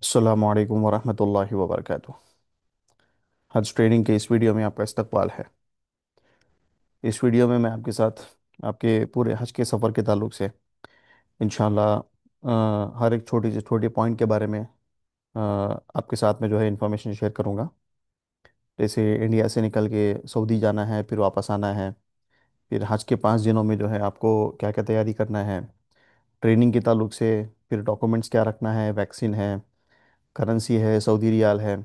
अस्सलामु अलैकुम वरहमतुल्लाहि वबरकातुह। हज ट्रेनिंग के इस वीडियो में आपका इस्तकबाल है। इस वीडियो में मैं आपके साथ आपके पूरे हज के सफ़र के ताल्लुक से इंशाल्लाह हर एक छोटी से छोटी पॉइंट के बारे में आपके साथ में जो है इंफॉर्मेशन शेयर करूँगा। जैसे इंडिया से निकल के सऊदी जाना है, फिर वापस आना है, फिर हज के 5 दिनों में जो है आपको क्या क्या तैयारी करना है, ट्रेनिंग के ताल्लुक से, फिर डॉक्यूमेंट्स क्या रखना है, वैक्सीन है, करेंसी है, सऊदी रियाल है,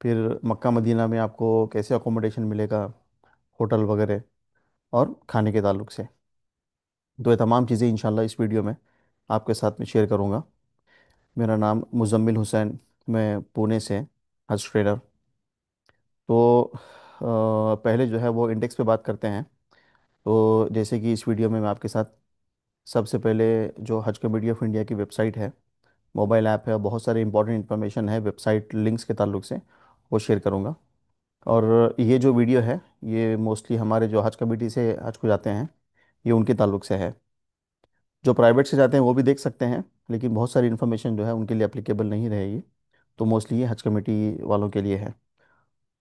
फिर मक्का मदीना में आपको कैसे अकोमोडेशन मिलेगा, होटल वगैरह, और खाने के ताल्लुक से। तो ये तमाम चीज़ें इंशाल्लाह इस वीडियो में आपके साथ में शेयर करूँगा। मेरा नाम मुजम्मिल हुसैन, मैं पुणे से हज ट्रेनर। तो पहले जो है वो इंडेक्स पे बात करते हैं। तो जैसे कि इस वीडियो में मैं आपके साथ सबसे पहले जो हज कमेटी ऑफ इंडिया की वेबसाइट है, मोबाइल ऐप है, बहुत सारी इंपॉर्टेंट इन्फॉर्मेशन है वेबसाइट लिंक्स के ताल्लुक से, वो शेयर करूँगा। और ये जो वीडियो है ये मोस्टली हमारे जो हज कमेटी से हज को जाते हैं, ये उनके ताल्लुक से है। जो प्राइवेट से जाते हैं वो भी देख सकते हैं, लेकिन बहुत सारी इन्फॉर्मेशन जो है उनके लिए अप्लीकेबल नहीं रहेगी। तो मोस्टली ये हज कमेटी वालों के लिए है।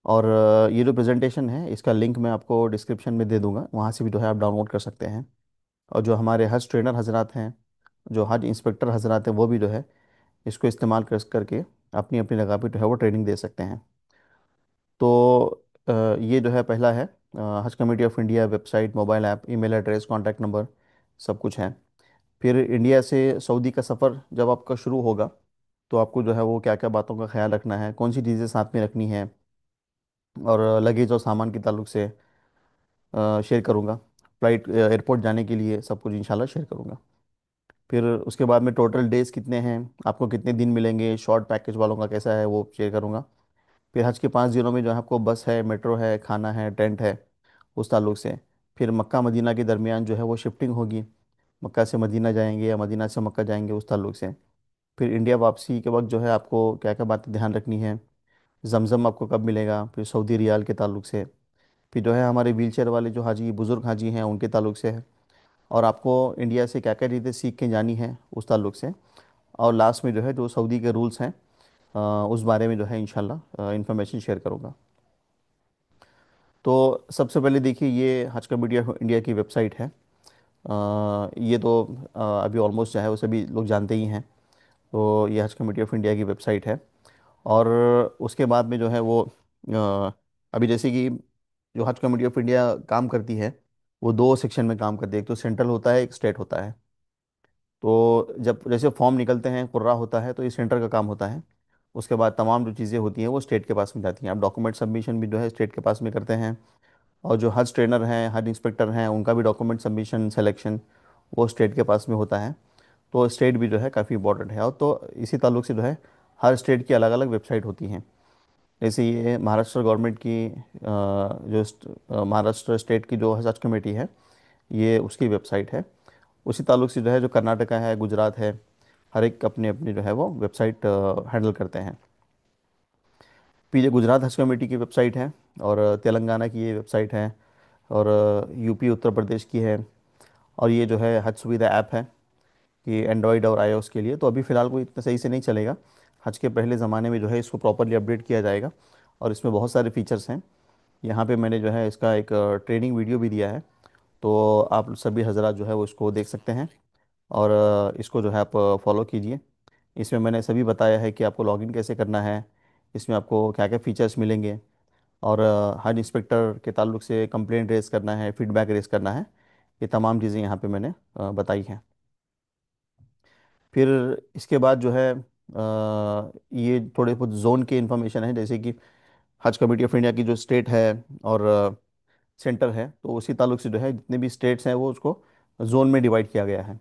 और ये जो प्रेजेंटेशन है इसका लिंक मैं आपको डिस्क्रिप्शन में दे दूंगा, वहाँ से भी जो है आप डाउनलोड कर सकते हैं। और जो हमारे हज ट्रेनर हजरात हैं, जो हज इंस्पेक्टर हजरात हैं, वो भी जो है इसको इस्तेमाल करके अपनी अपनी जगह पे जो है वो ट्रेनिंग दे सकते हैं। तो ये जो है पहला है, हज committee of India website, mobile app, email address, contact number, सब कुछ है। फिर इंडिया से सऊदी का सफ़र जब आपका शुरू होगा, तो आपको जो है वो क्या क्या बातों का ख्याल रखना है, कौन सी चीज़ें साथ में रखनी है, और लगेज और सामान के ताल्लुक से शेयर करूँगा। फ्लाइट एयरपोर्ट जाने के लिए सब कुछ इंशाल्लाह शेयर करूँगा। फिर उसके बाद में टोटल डेज़ कितने हैं, आपको कितने दिन मिलेंगे, शॉर्ट पैकेज वालों का कैसा है वो शेयर करूँगा। फिर हज के 5 दिनों में जो है आपको बस है, मेट्रो है, खाना है, टेंट है, उस ताल्लुक से। फिर मक्का मदीना के दरमियान जो है वो शिफ्टिंग होगी, मक्का से मदीना जाएंगे या मदीना से मक्का जाएंगे, उस ताल्लुक से। फिर इंडिया वापसी के वक्त जो है आपको क्या क्या बातें ध्यान रखनी है, जमज़म आपको कब मिलेगा, फिर सऊदी रियाल के ताल्लुक से। फिर जो है हमारे व्हीलचेयर वाले जो हाजी बुज़ुर्ग हाजी हैं उनके ताल्लुक से है। और आपको इंडिया से क्या क्या चीज़ें सीख के जानी है, उस ताल्लुक से। और लास्ट में जो है जो सऊदी के रूल्स हैं, उस बारे में जो है इंशाल्लाह इंफॉर्मेशन शेयर करूँगा। तो सबसे पहले देखिए, ये हज कमेटी ऑफ इंडिया की वेबसाइट है। ये तो अभी ऑलमोस्ट जो है वो सभी लोग जानते ही हैं। तो ये हज कमेटी ऑफ इंडिया की वेबसाइट है। और उसके बाद में जो है वो अभी जैसे कि जो हज कमेटी ऑफ इंडिया काम करती है, वो दो सेक्शन में काम करती है, एक तो सेंट्रल होता है, एक स्टेट होता है। तो जब जैसे फॉर्म निकलते हैं, कुर्रा होता है, तो ये सेंटर का काम होता है। उसके बाद तमाम जो चीज़ें होती हैं वो स्टेट के पास में जाती हैं। आप डॉक्यूमेंट सबमिशन भी जो है स्टेट के पास में करते हैं। और जो हज ट्रेनर हैं, हज इंस्पेक्टर हैं, उनका भी डॉक्यूमेंट सबमिशन सिलेक्शन वो स्टेट के पास में होता है। तो स्टेट भी जो है काफ़ी इंपॉर्टेंट है। और तो इसी ताल्लुक से जो है हर स्टेट की अलग अलग वेबसाइट होती हैं। जैसे ये महाराष्ट्र गवर्नमेंट की महाराष्ट्र स्टेट की जो हज कमेटी है, ये उसकी वेबसाइट है। उसी ताल्लुक से जो है जो कर्नाटका है, गुजरात है, हर एक अपने अपने जो है वो वेबसाइट हैंडल करते हैं। पीछे गुजरात हज कमेटी की वेबसाइट है, और तेलंगाना की ये वेबसाइट है, और यूपी उत्तर प्रदेश की है। और ये जो है हज सुविधा ऐप है कि एंड्रॉयड और आईओएस के लिए। तो अभी फ़िलहाल कोई इतना सही से नहीं चलेगा। हज के पहले ज़माने में जो है इसको प्रॉपरली अपडेट किया जाएगा। और इसमें बहुत सारे फीचर्स हैं। यहाँ पे मैंने जो है इसका एक ट्रेनिंग वीडियो भी दिया है। तो आप सभी हजरात जो है वो इसको देख सकते हैं। और इसको जो है आप फॉलो कीजिए। इसमें मैंने सभी बताया है कि आपको लॉगिन कैसे करना है, इसमें आपको क्या क्या फ़ीचर्स मिलेंगे, और हर इंस्पेक्टर के ताल्लुक से कंप्लेंट रेज़ करना है, फीडबैक रेज़ करना है। ये तमाम चीज़ें यहाँ पे मैंने बताई हैं। फिर इसके बाद जो है ये थोड़े बहुत जोन के इंफॉर्मेशन है, जैसे कि हज कमेटी ऑफ इंडिया की जो स्टेट है और सेंटर है, तो उसी ताल्लुक से जो है जितने भी स्टेट्स हैं वो उसको जोन में डिवाइड किया गया है।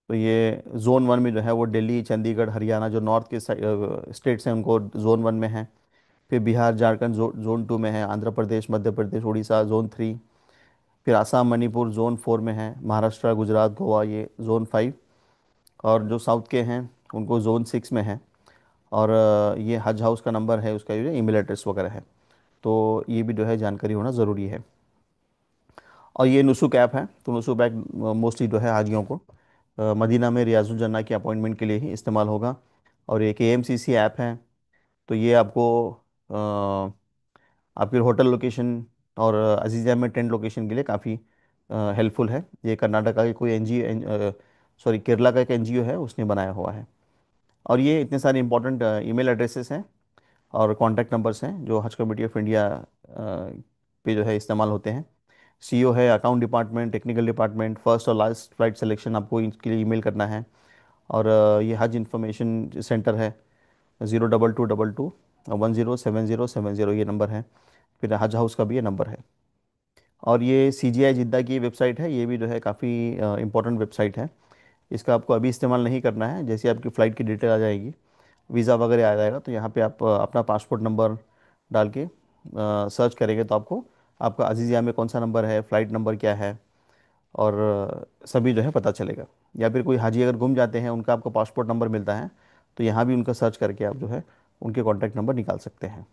तो ये जोन 1 में जो है वो दिल्ली, चंडीगढ़, हरियाणा, जो नॉर्थ के स्टेट्स हैं उनको जोन 1 में है। फिर बिहार, झारखंड जोन 2 में है। आंध्र प्रदेश, मध्य प्रदेश, उड़ीसा जोन 3। फिर आसाम, मणिपुर जोन 4 में है। महाराष्ट्र, गुजरात, गोवा ये जोन 5। और जो साउथ के हैं उनको जोन 6 में है। और ये हज हाउस का नंबर है, उसका ये ईमेल एड्रेस वगैरह है। तो ये भी जो है जानकारी होना ज़रूरी है। और ये नुसुक ऐप है, तो नुसुक ऐप मोस्टली जो है हाजियों को मदीना में रियाजुल जन्ना की अपॉइंटमेंट के लिए ही इस्तेमाल होगा। और एक AMCC ऐप है। तो ये आपको आपकी होटल लोकेशन और अजीज़िया में टेंट लोकेशन के लिए काफ़ी हेल्पफुल है। ये कर्नाटका की कोई NGO, सॉरी केरला का एक NGO है, उसने बनाया हुआ है। और ये इतने सारे इंपॉर्टेंट ईमेल एड्रेसेस हैं और कॉन्टैक्ट नंबर्स हैं जो हज कमेटी ऑफ इंडिया पे जो है इस्तेमाल होते हैं। CEO है, account department, technical department, first और लास्ट फ्लाइट सिलेक्शन आपको इसके लिए ईमेल करना है। और ये हज इंफॉर्मेशन सेंटर है, 0222210707, ये नंबर है। फिर हज हाउस का भी ये नंबर है। और ये CGI जिद्दा की वेबसाइट है, ये भी जो है काफ़ी इंपॉर्टेंट वेबसाइट है। इसका आपको अभी इस्तेमाल नहीं करना है। जैसे आपकी फ़्लाइट की डिटेल आ जाएगी, वीज़ा वगैरह आ जाएगा, तो यहाँ पे आप अपना पासपोर्ट नंबर डाल के सर्च करेंगे तो आपको आपका अजीज़िया में कौन सा नंबर है, फ़्लाइट नंबर क्या है, और सभी जो है पता चलेगा। या फिर कोई हाजी अगर गुम जाते हैं, उनका आपको पासपोर्ट नंबर मिलता है, तो यहाँ भी उनका सर्च करके आप जो है उनके कॉन्टैक्ट नंबर निकाल सकते हैं।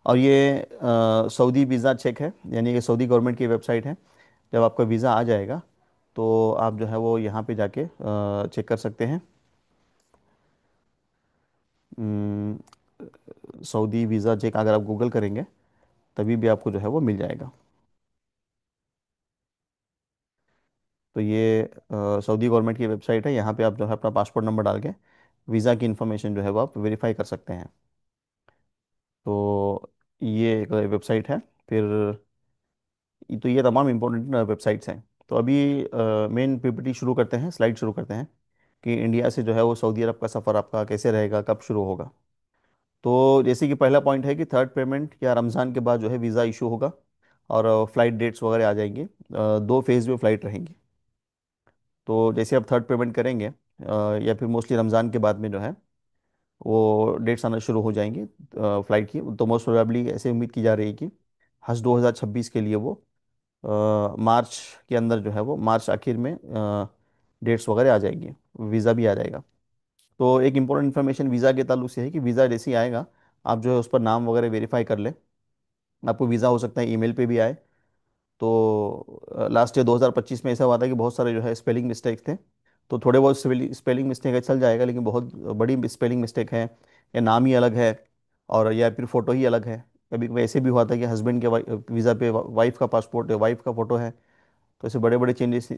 और ये सऊदी वीज़ा चेक है, यानी कि सऊदी गवर्नमेंट की वेबसाइट है। जब आपका वीज़ा आ जाएगा तो आप जो है वो यहाँ पे जाके चेक कर सकते हैं। अम, सऊदी वीज़ा चेक अगर आप गूगल करेंगे तभी भी आपको जो है वो मिल जाएगा। तो ये सऊदी गवर्नमेंट की वेबसाइट है, यहाँ पे आप जो है अपना पासपोर्ट नंबर डाल के वीज़ा की इन्फॉर्मेशन जो है वो आप वेरीफाई कर सकते हैं। तो ये एक वेबसाइट है। फिर तो ये तमाम इम्पोर्टेंट वेबसाइट्स हैं। तो अभी मेन PPT शुरू करते हैं, स्लाइड शुरू करते हैं कि इंडिया से जो है वो सऊदी अरब का सफ़र आपका कैसे रहेगा, कब शुरू होगा। तो जैसे कि पहला पॉइंट है कि थर्ड पेमेंट या रमज़ान के बाद जो है वीज़ा इशू होगा और फ्लाइट डेट्स वगैरह आ जाएंगी। 2 फेज़ में फ़्लाइट रहेंगी। तो जैसे आप थर्ड पेमेंट करेंगे या फिर मोस्टली रमज़ान के बाद में जो है वो डेट्स आना शुरू हो जाएंगी फ़्लाइट की। तो मोस्ट प्रोबेबली ऐसे उम्मीद की जा रही है कि हज 2026 के लिए वो मार्च के अंदर जो है वो मार्च आखिर में डेट्स वगैरह आ जाएंगी, वीज़ा भी आ जाएगा। तो एक इम्पोर्टेंट इन्फॉर्मेशन वीज़ा के ताल्लुक से है कि वीज़ा जैसे ही आएगा, आप जो है उस पर नाम वगैरह वेरीफाई कर लें। आपको वीज़ा हो सकता है ईमेल पे भी आए। तो लास्ट ईयर 2025 में ऐसा हुआ था कि बहुत सारे जो है स्पेलिंग मिस्टेक्स थे। तो थोड़े बहुत स्पेलिंग मिस्टेक है, चल जाएगा, लेकिन बहुत बड़ी स्पेलिंग मिस्टेक है या नाम ही अलग है और या फिर फ़ोटो ही अलग है। कभी कभी ऐसे भी हुआ था कि हस्बैंड के वीज़ा पे वाइफ का पासपोर्ट है, वाइफ का फ़ोटो है। तो ऐसे बड़े बड़े चेंजेस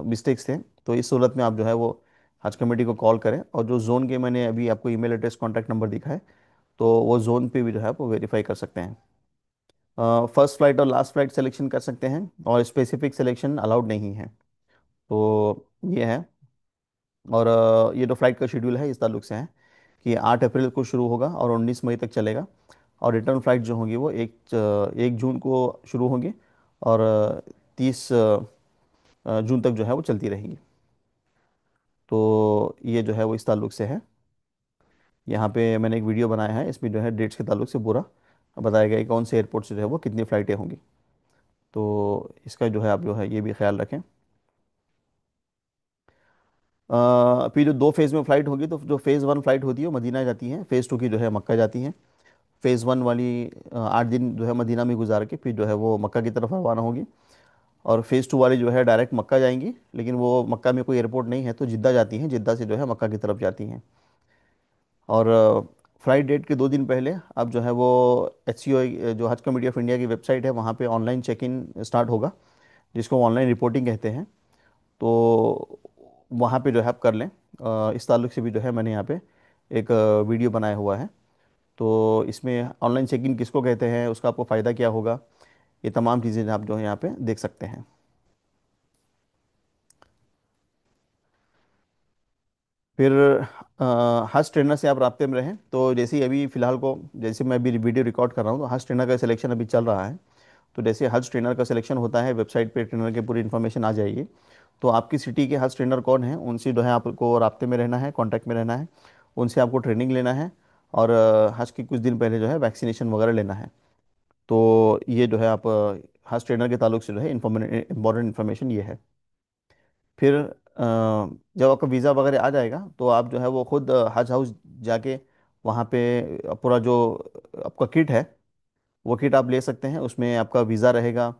मिस्टेक्स थे। तो इस सूरत में आप जो है वो हज कमेटी को कॉल करें, और जो जोन के मैंने अभी आपको ईमेल एड्रेस कॉन्टैक्ट नंबर दिखा है, तो वो जोन पे भी जो है आप वो वेरीफाई कर सकते हैं। फर्स्ट फ्लाइट और लास्ट फ्लाइट सिलेक्शन कर सकते हैं और स्पेसिफिक सिलेक्शन अलाउड नहीं है। तो ये है। और ये जो फ्लाइट का शेड्यूल है इस ताल्लुक से है कि 8 अप्रैल को शुरू होगा और 19 मई तक चलेगा। और रिटर्न फ्लाइट जो होंगी वो 1 जून को शुरू होंगी और 30 जून तक जो है वो चलती रहेंगी। तो ये जो है वो इस ताल्लुक से है। यहाँ पे मैंने एक वीडियो बनाया है, इसमें जो है डेट्स के ताल्लुक से पूरा बताया गया है कि कौन से एयरपोर्ट से जो है वो कितनी फ़्लाइटें होंगी। तो इसका जो है आप जो है ये भी ख्याल रखें। फिर जो 2 फेज़ में फ़्लाइट होगी, तो जो फ़ेज़ 1 फ़्लाइट होती है वो मदीना जाती है, फ़ेज़ 2 की जो है मक्का जाती है। फ़ेज़ 1 वाली 8 दिन जो है मदीना में गुजार के फिर जो है वो मक्का की तरफ रवाना होगी। और फ़ेज़ 2 वाली जो है डायरेक्ट मक्का जाएंगी, लेकिन वो मक्का में कोई एयरपोर्ट नहीं है तो जिद्दा जाती हैं, जिद्दा से जो है मक्का की तरफ जाती हैं। और फ्लाइट डेट के 2 दिन पहले आप जो है वो HCO, जो हज कमेटी ऑफ इंडिया की वेबसाइट है, वहाँ पे ऑनलाइन चेक इन स्टार्ट होगा, जिसको ऑनलाइन रिपोर्टिंग कहते हैं। तो वहाँ पे जो है आप कर लें। इस ताल्लुक से भी जो है मैंने यहाँ पे एक वीडियो बनाया हुआ है। तो इसमें ऑनलाइन चेक इन किसको कहते हैं, उसका आपको फ़ायदा क्या होगा, ये तमाम चीज़ें आप जो है यहाँ पे देख सकते हैं। फिर हज ट्रेनर से आप राब्ते में रहें। तो जैसे ही अभी फ़िलहाल को जैसे मैं अभी वीडियो रिकॉर्ड कर रहा हूँ, तो हज ट्रेनर का सिलेक्शन अभी चल रहा है। तो जैसे हज ट्रेनर का सिलेक्शन होता है, वेबसाइट पे ट्रेनर की पूरी इन्फॉर्मेशन आ जाएगी। तो आपकी सिटी के हज ट्रेनर कौन है, उनसे जो है आपको राब्ते में रहना है, कांटेक्ट में रहना है। उनसे आपको ट्रेनिंग लेना है और हज के कुछ दिन पहले जो है वैक्सीनेशन वगैरह लेना है। तो ये जो है आप हज ट्रेनर के ताल्लुक से जो है इंपॉर्टेंट इन्फॉर्मेशन ये है। फिर जब आपका वीज़ा वगैरह आ जाएगा तो आप जो है वो खुद हज हाउस जाके वहाँ पे पूरा जो आपका किट है, वो किट आप ले सकते हैं। उसमें आपका वीज़ा रहेगा,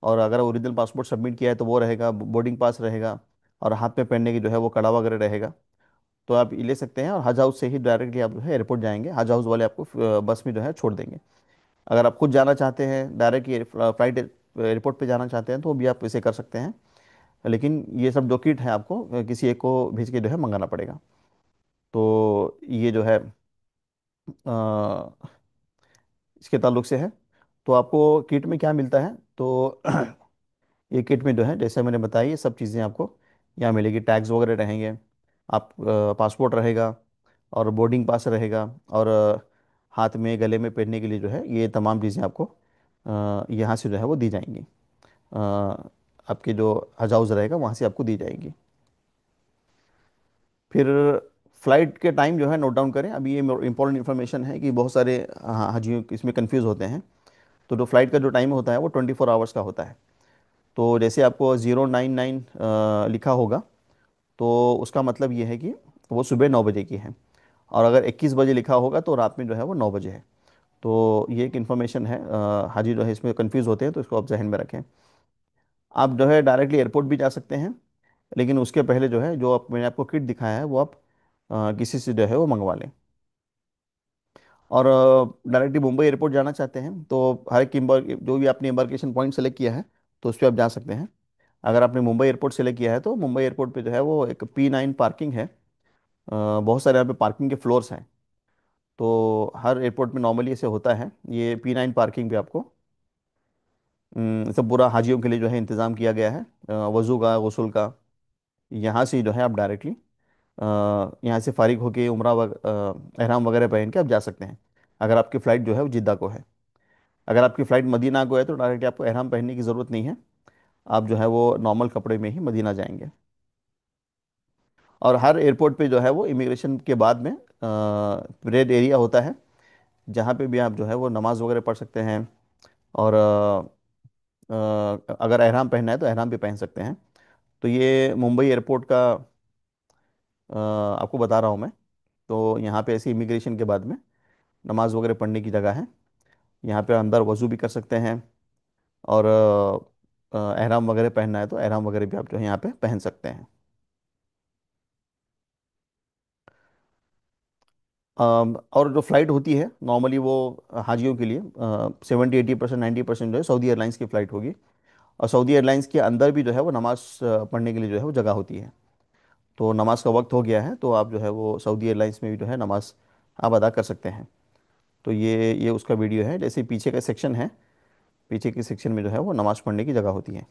और अगर ओरिजिनल पासपोर्ट सबमिट किया है तो वो रहेगा, बोर्डिंग पास रहेगा, और हाथ में पहनने की जो है वो कड़ा वगैरह रहेगा। तो आप ये ले सकते हैं, और हज हाउस से ही डायरेक्टली आप जो है एयरपोर्ट जाएंगे। हज हाउस वाले आपको बस में जो है छोड़ देंगे। अगर आप खुद जाना चाहते हैं, डायरेक्ट ये फ्लाइट एयरपोर्ट पे जाना चाहते हैं, तो भी आप इसे कर सकते हैं। लेकिन ये सब जो किट है आपको किसी एक को भेज के जो है मंगाना पड़ेगा। तो ये जो है इसके ताल्लुक से है। तो आपको किट में क्या मिलता है, तो ये किट में जो है जैसे मैंने बताया ये सब चीज़ें आपको यहाँ मिलेगी। टैग्स वगैरह रहेंगे, आप पासपोर्ट रहेगा, और बोर्डिंग पास रहेगा, और हाथ में गले में पहनने के लिए जो है ये तमाम चीज़ें आपको यहाँ से जो है वो दी जाएंगी। आपके जो हज हाउस रहेगा वहाँ से आपको दी जाएंगी। फिर फ्लाइट के टाइम जो है नोट डाउन करें। अभी ये इंपॉर्टेंट इन्फॉर्मेशन है कि बहुत सारे हाजियों इसमें कंफ्यूज होते हैं। तो जो फ्लाइट का जो टाइम होता है वो 24 आवर्स का होता है। तो जैसे आपको 099 लिखा होगा, तो उसका मतलब ये है कि वो सुबह 9 बजे की है। और अगर 21 बजे लिखा होगा तो रात में जो है वो 9 बजे है। तो ये एक इन्फॉर्मेशन है, हाजी जो है इसमें कंफ्यूज होते हैं, तो इसको आप जहन में रखें। आप जो है डायरेक्टली एयरपोर्ट भी जा सकते हैं, लेकिन उसके पहले जो है जो आप मैंने आपको किट दिखाया है वो आप किसी से जो है वो मंगवा लें। और डायरेक्टली मुंबई एयरपोर्ट जाना चाहते हैं तो हर एक जो भी आपने एम्बार्केशन पॉइंट सेलेक्ट किया है तो उस पर आप जा सकते हैं। अगर आपने मुंबई एयरपोर्ट सेलेक्ट किया है तो मुंबई एयरपोर्ट पे जो है वो एक P9 पार्किंग है। बहुत सारे यहाँ पे पार्किंग के फ्लोर्स हैं। तो हर एयरपोर्ट में नॉर्मली ऐसे होता है, ये P9 पार्किंग पे आपको सब पूरा हाजियों के लिए जो है इंतज़ाम किया गया है, वज़ू का, गुस्ल का। यहाँ से जो है आप डायरेक्टली यहाँ से फारिग होके एहराम वगैरह पहन के आप जा सकते हैं। अगर आपकी फ़्लाइट जो है वो जिद्दा को है। अगर आपकी फ़्लाइट मदीना को है तो डायरेक्टली आपको एहराम पहनने की ज़रूरत नहीं है। आप जो है वो नॉर्मल कपड़े में ही मदीना जाएंगे। और हर एयरपोर्ट पे जो है वो इमिग्रेशन के बाद में परेड एरिया होता है, जहाँ पे भी आप जो है वो नमाज वगैरह पढ़ सकते हैं। और अगर एहराम पहनना है तो एहराम भी पहन सकते हैं। तो ये मुंबई एयरपोर्ट का आपको बता रहा हूँ मैं। तो यहाँ पे ऐसे इमिग्रेशन के बाद में नमाज वगैरह पढ़ने की जगह है। यहाँ पे अंदर वज़ू भी कर सकते हैं, और एहराम वगैरह पहनना है तो एहराम वगैरह भी आप जो है यहाँ पे पहन सकते हैं। और जो फ़्लाइट होती है नॉर्मली वो हाजियों के लिए 70-80%, 90% जो है सऊदी एयरलाइंस की फ़्लाइट होगी। और सऊदी एयरलाइंस के अंदर भी जो है वो नमाज़ पढ़ने के लिए जो है वो जगह होती है। तो नमाज का वक्त हो गया है तो आप जो है वो सऊदी एयरलाइंस में भी जो है नमाज आप अदा कर सकते हैं। तो ये उसका वीडियो है। जैसे पीछे का सेक्शन है, पीछे के सेक्शन में जो है वो नमाज़ पढ़ने की जगह होती है।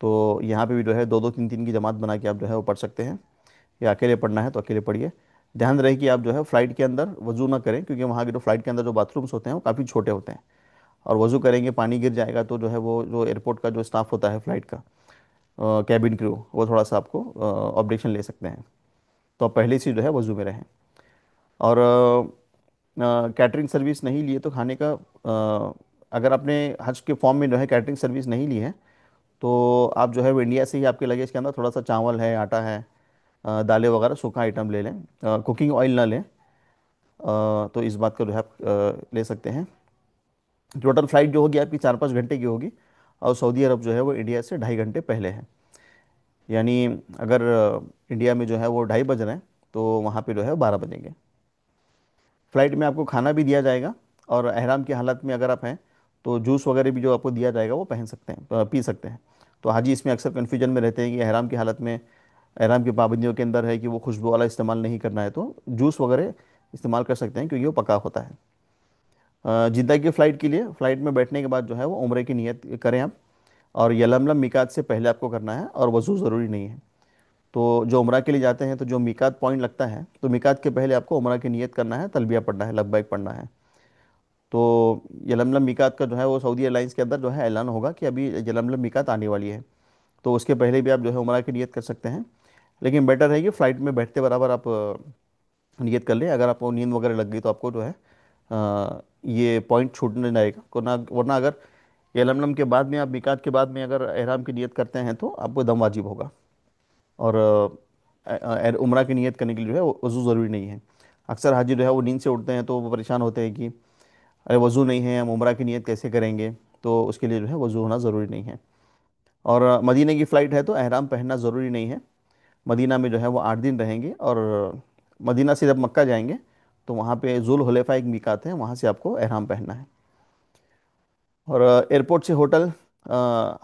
तो यहाँ पे भी जो है दो दो तीन तीन की जमात बना के आप जो है वो पढ़ सकते हैं, या अकेले पढ़ना है तो अकेले पढ़िए। ध्यान रहे कि आप जो है फ़्लाइट के अंदर वज़ू ना करें, क्योंकि वहाँ के जो फ़्लाइट के अंदर जो बाथरूम्स होते हैं वो काफ़ी छोटे होते हैं। और वज़ू करेंगे पानी गिर जाएगा तो जो है वो जो एयरपोर्ट का जो स्टाफ होता है फ़्लाइट का, कैबिन क्रू, वो थोड़ा सा आपको ऑब्जेक्शन ले सकते हैं। तो आप पहले से जो है वज़ू में रहें। और कैटरिंग सर्विस नहीं लिए तो खाने का अगर आपने हज के फॉर्म में जो है कैटरिंग सर्विस नहीं ली है, तो आप जो है वो इंडिया से ही आपके लगेज के अंदर थोड़ा सा चावल है, आटा है, दालें वगैरह सूखा आइटम ले लें। कुकिंग ऑयल ना लें। तो इस बात का जो है आप ले सकते हैं। टोटल फ्लाइट जो होगी आपकी 4-5 घंटे की होगी, और सऊदी अरब जो है वो इंडिया से 2.5 घंटे पहले है। यानी अगर इंडिया में जो है वो 2:30 बज रहे हैं तो वहाँ पे जो है 12 बजेंगे। फ़्लाइट में आपको खाना भी दिया जाएगा, और अहराम की हालत में अगर आप हैं तो जूस वगैरह भी जो आपको दिया जाएगा वो पहन सकते हैं, पी सकते हैं। तो हाजी इसमें अक्सर कन्फ्यूजन में रहते हैं कि अहराम की हालत में, अहराम की पाबंदियों के अंदर है कि वो खुशबू वाला इस्तेमाल नहीं करना है, तो जूस वगैरह इस्तेमाल कर सकते हैं क्योंकि वो पका होता है। जिद्दा की फ़्लाइट के लिए फ़्लाइट में बैठने के बाद जो है वो उम्रे की नियत करें आप। और यलमलम मिकात से पहले आपको करना है, और वज़ू ज़रूरी नहीं है। तो जो उम्रा के लिए जाते हैं तो जो मिकात पॉइंट लगता है तो मिकात के पहले आपको उम्रा की नियत करना है, तलबिया पढ़ना है, लब्बैक पढ़ना है। तो यलमलम मिकात का जो है वो सऊदी एयरलाइंस के अंदर जो है ऐलान होगा कि अभी यलमलम मिकात आने वाली है। तो उसके पहले भी आप जो है उम्रा की नियत कर सकते हैं। लेकिन बेटर है कि फ़्लाइट में बैठते बराबर आप नियत कर लें। अगर आपको नींद वगैरह लग गई तो आपको जो है ये पॉइंट छूटने जाएगा को ना, वरना अगर यलमलम के बाद में आप मिकात के बाद में अगर एहराम की नियत करते हैं तो आपको दम वाजिब होगा। और उम्रा की नियत करने के लिए जो है वज़ू ज़रूरी नहीं है। अक्सर हाजी जो है वो नींद से उठते हैं तो वो परेशान होते हैं कि अरे वज़ू नहीं है, हम उम्रा की नियत कैसे करेंगे। तो उसके लिए जो है वज़ू होना ज़रूरी नहीं है। और मदीने की फ़्लाइट है तो एहराम पहनना ज़रूरी नहीं है। मदीना में जो है वो 8 दिन रहेंगे। और मदीना से जब मक्का जाएंगे तो वहाँ पे जुल हुलैफा एक मीकात है, वहाँ से आपको एहराम पहनना है। और एयरपोर्ट से होटल,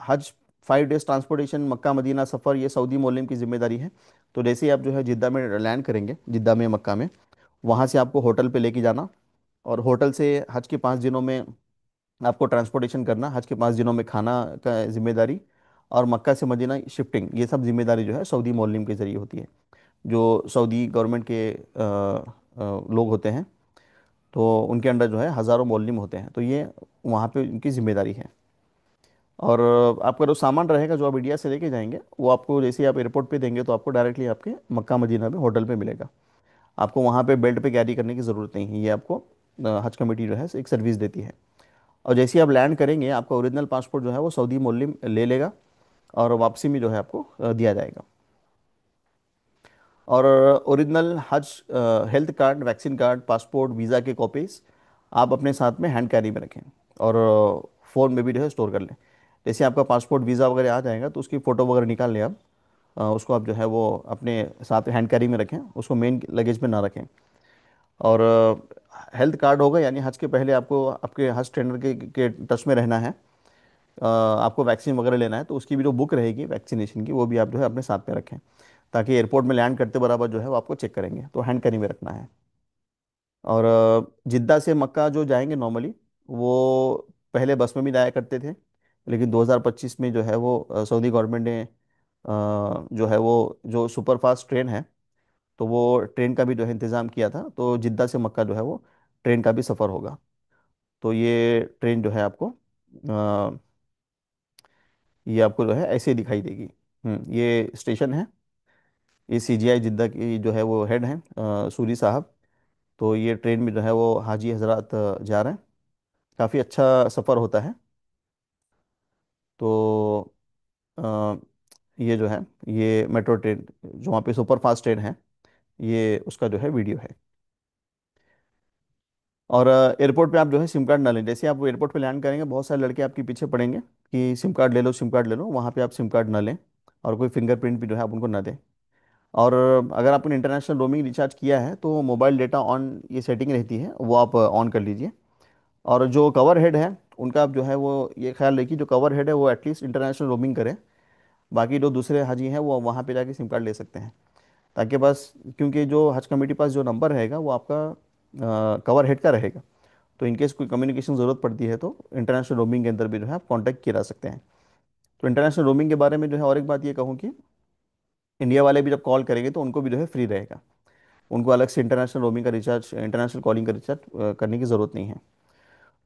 हज, 5 डेज ट्रांसपोर्टेशन, मक्का मदीना सफ़र, ये सऊदी मोलिम की जिम्मेदारी है। तो जैसे ही आप जो है जिद्दा में लैंड करेंगे, जिद्दा में मक्का में, वहाँ से आपको होटल पे लेके जाना। और होटल से हज के 5 दिनों में आपको ट्रांसपोर्टेशन करना, हज के 5 दिनों में खाना का जिम्मेदारी, और मक्का से मदीना शिफ्टिंग, ये सब जिम्मेदारी जो है सऊदी मोलिम के ज़रिए होती है। जो सऊदी गवर्नमेंट के लोग होते हैं, तो उनके अंडर जो है हज़ारों मोलिम होते हैं, तो ये वहाँ पे उनकी जिम्मेदारी है। और आपका जो सामान रहेगा जो आप इंडिया से लेके जाएंगे, वो आपको जैसे ही आप एयरपोर्ट पे देंगे तो आपको डायरेक्टली आपके मक्का मदीना में होटल पे मिलेगा। आपको वहाँ पे बेल्ट पे कैरी करने की ज़रूरत नहीं है, ये आपको हज कमेटी जो है एक सर्विस देती है। और जैसे ही आप लैंड करेंगे, आपका ओरिजिनल पासपोर्ट जो है वो सऊदी मोलिम ले लेगा, और वापसी में जो है आपको दिया जाएगा। और ओरिजिनल हज health card, vaccine card, passport, visa के कॉपीज़ आप अपने साथ में हैंड कैरी में रखें। और फ़ोन में भी जो है स्टोर कर लें। जैसे आपका पासपोर्ट वीज़ा वगैरह आ जाएगा तो उसकी फ़ोटो वगैरह निकाल लें आप। उसको आप जो है वो अपने साथ हैंड कैरी में रखें, उसको मेन लगेज में ना रखें। और हेल्थ कार्ड होगा, यानी हज के पहले आपको आपके हज ट्रेनर के टच में रहना है। आपको वैक्सीन वगैरह लेना है तो उसकी भी जो बुक रहेगी वैक्सीनेशन की, वो भी आप जो है अपने साथ में रखें, ताकि एयरपोर्ट में लैंड करते बराबर जो है वो आपको चेक करेंगे, तो हैंड कैरी में रखना है। और जिद्दा से मक्का जो जाएंगे नॉर्मली, वो पहले बस में भी जाया करते थे, लेकिन 2025 में जो है वो सऊदी गवर्नमेंट ने जो है वो जो सुपर फास्ट ट्रेन है, तो वो ट्रेन का भी जो है इंतज़ाम किया था। तो जिद्दा से मक्का जो है वो ट्रेन का भी सफ़र होगा। तो ये ट्रेन जो है आपको ये आपको जो है ऐसे दिखाई देगी। ये स्टेशन है। ये सीजीआई जिद्दा की जो है वो हेड हैं सूरी साहब। तो ये ट्रेन में जो है वो हाजी हजरात जा रहे हैं। काफ़ी अच्छा सफ़र होता है। तो अ, ये जो है, ये मेट्रो ट्रेन जो वहाँ पे सुपर फास्ट ट्रेन है, ये उसका जो है वीडियो है। और एयरपोर्ट पे आप जो है सिम कार्ड ना लें। जैसे आप एयरपोर्ट पे लैंड करेंगे, बहुत सारे लड़के आपके पीछे पड़ेंगे कि सिम कार्ड ले लो, सिम कार्ड ले लो। वहाँ पे आप सिम कार्ड ना लें, और कोई फिंगरप्रिंट भी जो है आप उनको ना दें। और अगर आपने इंटरनेशनल रोमिंग रिचार्ज किया है तो मोबाइल डेटा ऑन, ये सेटिंग रहती है, वो आप ऑन कर लीजिए। और जो कवर हेड है उनका आप जो है वो ये ख्याल रखिए, जो कवर हेड है वो एटलीस्ट इंटरनेशनल रोमिंग करे। बाकी जो दूसरे हाजी हैं वो वहाँ पे जाके सिम कार्ड ले सकते हैं, ताकि बस, क्योंकि जो हज कमेटी पास जो नंबर रहेगा वो आपका कवर हेड का रहेगा। तो इनकेस कोई कम्युनिकेशन ज़रूरत पड़ती है तो इंटरनेशनल रोमिंग के अंदर भी जो है आप कॉन्टैक्ट किए जा सकते हैं। तो इंटरनेशनल रोमिंग के बारे में जो है और एक बात ये कहूँ कि इंडिया वाले भी जब कॉल करेंगे तो उनको भी जो है फ्री रहेगा। उनको अलग से इंटरनेशनल रोमिंग का रिचार्ज, इंटरनेशनल कॉलिंग का रिचार्ज करने की ज़रूरत नहीं है।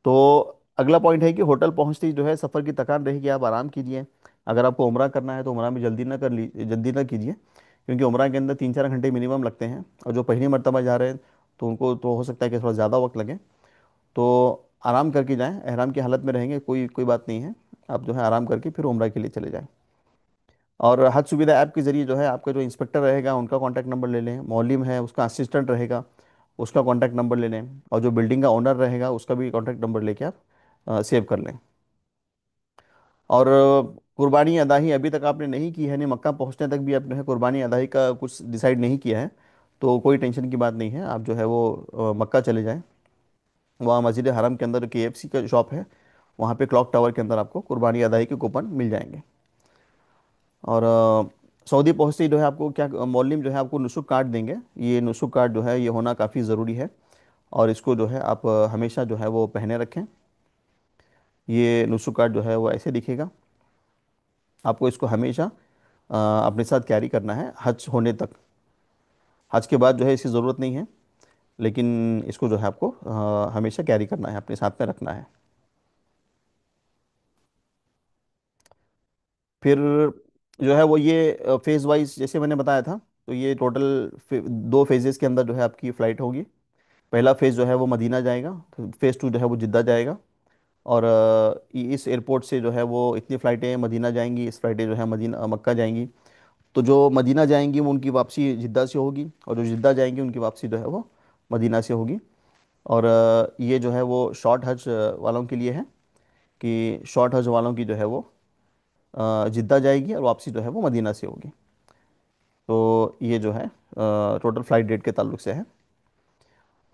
तो अगला पॉइंट है कि होटल पहुंचते ही जो है सफ़र की थकान रहेगी, आप आराम कीजिए। अगर आपको उम्रा करना है तो उम्रा में जल्दी ना कीजिए, क्योंकि उम्रा के अंदर 3-4 घंटे मिनिमम लगते हैं। और जो पहली मर्तबा जा रहे हैं तो उनको तो हो सकता है कि थोड़ा ज़्यादा वक्त लगे। तो आराम करके जाएं, एहराम की हालत में रहेंगे कोई कोई बात नहीं है। आप जो है आराम करके फिर उम्रा के लिए चले जाएं। और हज सुविधा ऐप के ज़रिए जो है आपका जो इंस्पेक्टर रहेगा उनका कॉन्टैक्ट नंबर ले लें, मौलिम है उसका असिस्टेंट रहेगा उसका कॉन्टैक्ट नंबर ले लें, और जो बिल्डिंग का ओनर रहेगा उसका भी कॉन्टैक्ट नंबर लेके आप सेव कर लें। और कुर्बानी अदाही अभी तक आपने नहीं की है, नहीं मक्का पहुंचने तक भी आपने कुर्बानी अदाही का कुछ डिसाइड नहीं किया है, तो कोई टेंशन की बात नहीं है। आप जो है वो मक्का चले जाएं। वहाँ मस्जिद हरम के अंदर केएफसी का शॉप है, वहाँ पे क्लॉक टावर के अंदर आपको कुर्बानी अदाई के कूपन मिल जाएंगे। और सऊदी पहुँचते ही जो है आपको क्या, मौलिम जो है आपको नुसुक कार्ड देंगे। ये नुसुक कार्ड जो है ये होना काफ़ी ज़रूरी है, और इसको जो है आप हमेशा जो है वो पहने रखें। ये नुसुक कार्ड जो है वो ऐसे दिखेगा। आपको इसको हमेशा अपने साथ कैरी करना है हज होने तक। हज के बाद जो है इसकी ज़रूरत नहीं है, लेकिन इसको जो है आपको हमेशा कैरी करना है, अपने साथ में रखना है। फिर जो है वो ये फेज़ वाइज जैसे मैंने बताया था, तो ये टोटल 2 फेजेस के अंदर जो है आपकी फ़्लाइट होगी। पहला फ़ेज़ जो है वो मदीना जाएगा, फ़ेज़ 2 जो है वो जिद्दा जाएगा। और इस एयरपोर्ट से जो है वो इतनी फ़्लाइटें मदीना जाएंगी, इस फ्लाइटें जो है मदीना मक्का जाएंगी। तो जो मदीना जाएंगी वो उनकी वापसी जिद्दा से होगी, और जो जिद्दा जाएंगी उनकी वापसी जो है वो मदीना से होगी। और ये जो है वो शॉर्ट हज वालों के लिए है, कि शॉर्ट हज वालों की जो है वो जिद्दा जाएगी और वापसी जो है वो मदीना से होगी। तो ये जो है टोटल फ्लाइट डेट के ताल्लुक से है।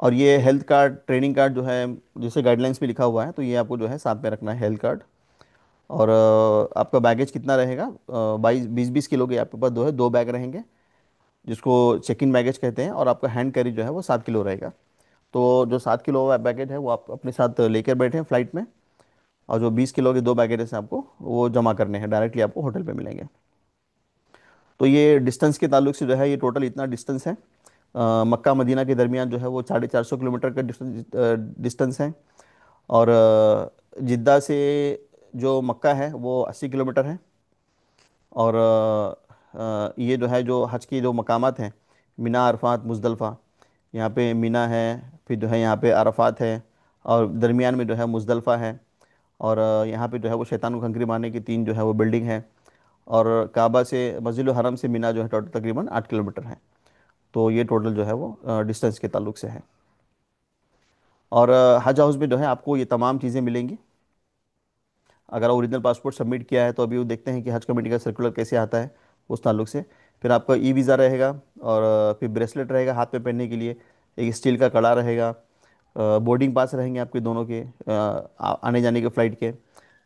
और ये हेल्थ कार्ड, ट्रेनिंग कार्ड जो है, जैसे गाइडलाइंस में लिखा हुआ है, तो ये आपको जो है साथ में रखना है हेल्थ कार्ड। और आपका बैगेज कितना रहेगा, 22-20 किलो के आपके पास जो है 2 बैग रहेंगे, जिसको चेक इन बैगेज कहते हैं। और आपका हैंड कैरी जो है वो 7 किलो रहेगा। तो जो 7 किलो बैगेज है वो आप अपने साथ लेकर बैठे हैं फ्लाइट में। और जो 20 किलो के 2 बैगेज हैं आपको वो जमा करने हैं, डायरेक्टली आपको होटल पे मिलेंगे। तो ये डिस्टेंस के ताल्लुक से जो है ये टोटल इतना डिस्टेंस है। मक्का मदीना के दरमियान जो है वो 450 किलोमीटर का डिस्टेंस है। और जिद्दा से जो मक्का है वो 80 किलोमीटर है। और ये जो है जो हज की जो मकामात हैं, मिना, अरफात, मुज़दलफ़ा, यहाँ पे मिना है, फिर जो है यहाँ पे अरफात है, और दरमियान में जो है मुज़दलफ़ा है। और यहाँ पे जो है वो शैतान को खंखरी मारने की 3 जो है वो बिल्डिंग है। और काबा से, मस्जिद हरम से मिना जो है टोटल तकरीबन 8 किलोमीटर है। तो ये टोटल जो है वो डिस्टेंस के ताल्लुक से है। और हज हाउस में जो है आपको ये तमाम चीज़ें मिलेंगी। अगर ओरिजिनल पासपोर्ट सबमिट किया है तो अभी वो देखते हैं कि हज कमेटी का सर्कुलर कैसे आता है उस ताल्लुक से। फिर आपका ई वीज़ा रहेगा, और फिर ब्रेसलेट रहेगा हाथ में पहनने के लिए, एक स्टील का कड़ा रहेगा, बोर्डिंग पास रहेंगे आपके दोनों के, आने जाने के फ़्लाइट के।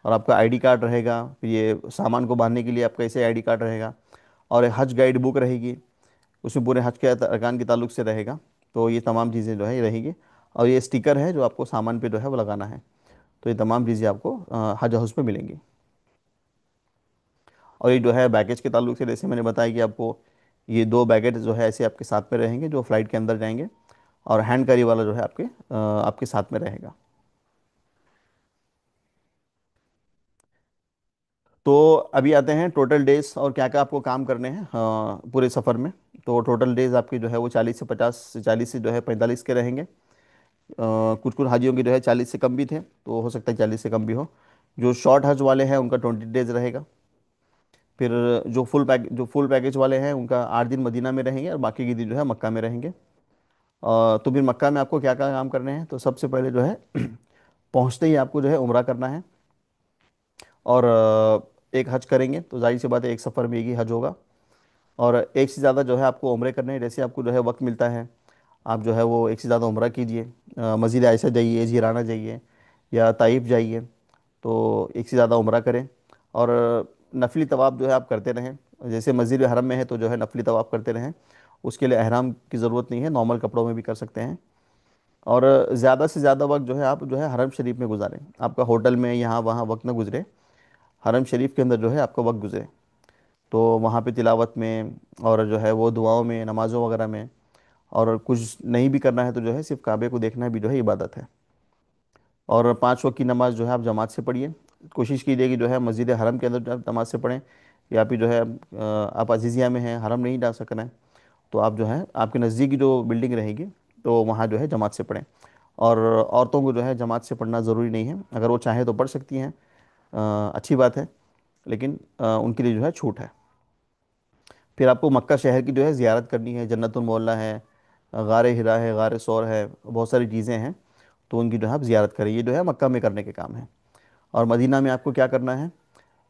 और आपका आईडी कार्ड रहेगा, फिर ये सामान को बांधने के लिए आपका ऐसे आईडी कार्ड रहेगा। और एक हज गाइड बुक रहेगी, उसमें पूरे हज के अरकान के ताल्लुक से रहेगा। तो ये तमाम चीज़ें जो है ये रहेंगी। और ये स्टिकर है जो आपको सामान पे जो है वो लगाना है। तो ये तमाम चीज़ें आपको हज हाउस में मिलेंगी। और ये जो है बैगेज के ताल्लुक से, जैसे मैंने बताया कि आपको ये 2 बैगेज जो है ऐसे आपके साथ में रहेंगे जो फ़्लाइट के अंदर जाएंगे। और हैंड कैरी वाला जो है आपके साथ में रहेगा। तो अभी आते हैं टोटल डेज और क्या क्या आपको काम करने हैं पूरे सफ़र में। तो टोटल डेज आपके जो है वो 40 से 45 के रहेंगे। कुछ कुछ हाजियों के जो है 40 से कम भी थे, तो हो सकता है 40 से कम भी हो। जो शॉर्ट हज वाले हैं उनका 20 डेज रहेगा। फिर जो फुल पैकेज वाले हैं उनका 8 दिन मदीना में रहेंगे, और बाकी के दिन जो है मक्का में रहेंगे। तो फिर मक्का में आपको क्या क्या काम करने हैं, तो सबसे पहले जो है पहुंचते ही आपको जो है उम्रा करना है। और एक हज करेंगे तो जाहिर सी बात है एक सफ़र में एक ही हज होगा। और एक से ज़्यादा जो है आपको उम्रे करने हैं, जैसे आपको जो है वक्त मिलता है आप जो है वो एक से ज़्यादा उम्रा कीजिए। मस्जिद आयशा जाइए, जिराना जाइए, या ताइफ जाइए। तो एक से ज़्यादा उम्रा करें। और नफली तवाफ़ जो है आप करते रहें। जैसे मस्जिद हरम में है तो जो है नफली तवाफ़ करते रहें। उसके लिए अहराम की ज़रूरत नहीं है, नॉर्मल कपड़ों में भी कर सकते हैं। और ज़्यादा से ज़्यादा वक्त जो है आप जो है हरम शरीफ में गुजारें, आपका होटल में यहाँ वहाँ वक्त ना गुजरे, हरम शरीफ के अंदर जो है आपका वक्त गुजरे। तो वहाँ पे तिलावत में, और जो है वो दुआओं में, नमाज़ों वगैरह में। और कुछ नहीं भी करना है तो जो है सिर्फ काबे को देखना भी जो है इबादत है। और 5 वक्त की नमाज़ जो है आप जमात से पढ़िए। कोशिश कीजिए कि जो है मस्जिद हरम के अंदर जो है नमाज से पढ़ें। या फिर जो है आप अजीज़िया में हैं, हरम नहीं जा सक रहे हैं, तो आप जो है आपके नज़दीक की जो बिल्डिंग रहेगी तो वहाँ जो है जमात से पढ़ें। और औरतों को जो है जमात से पढ़ना ज़रूरी नहीं है, अगर वो चाहें तो पढ़ सकती हैं, अच्छी बात है, लेकिन उनके लिए जो है छूट है। फिर आपको मक्का शहर की जो है ज़ियारत करनी है, जन्नतुल मोहल्ला है, गार हिरा है, गार सौर है, बहुत सारी चीज़ें हैं। तो उनकी जो है आप ज़ियारत करें, ये जो है मक्का में करने के काम है। और मदीना में आपको क्या करना है,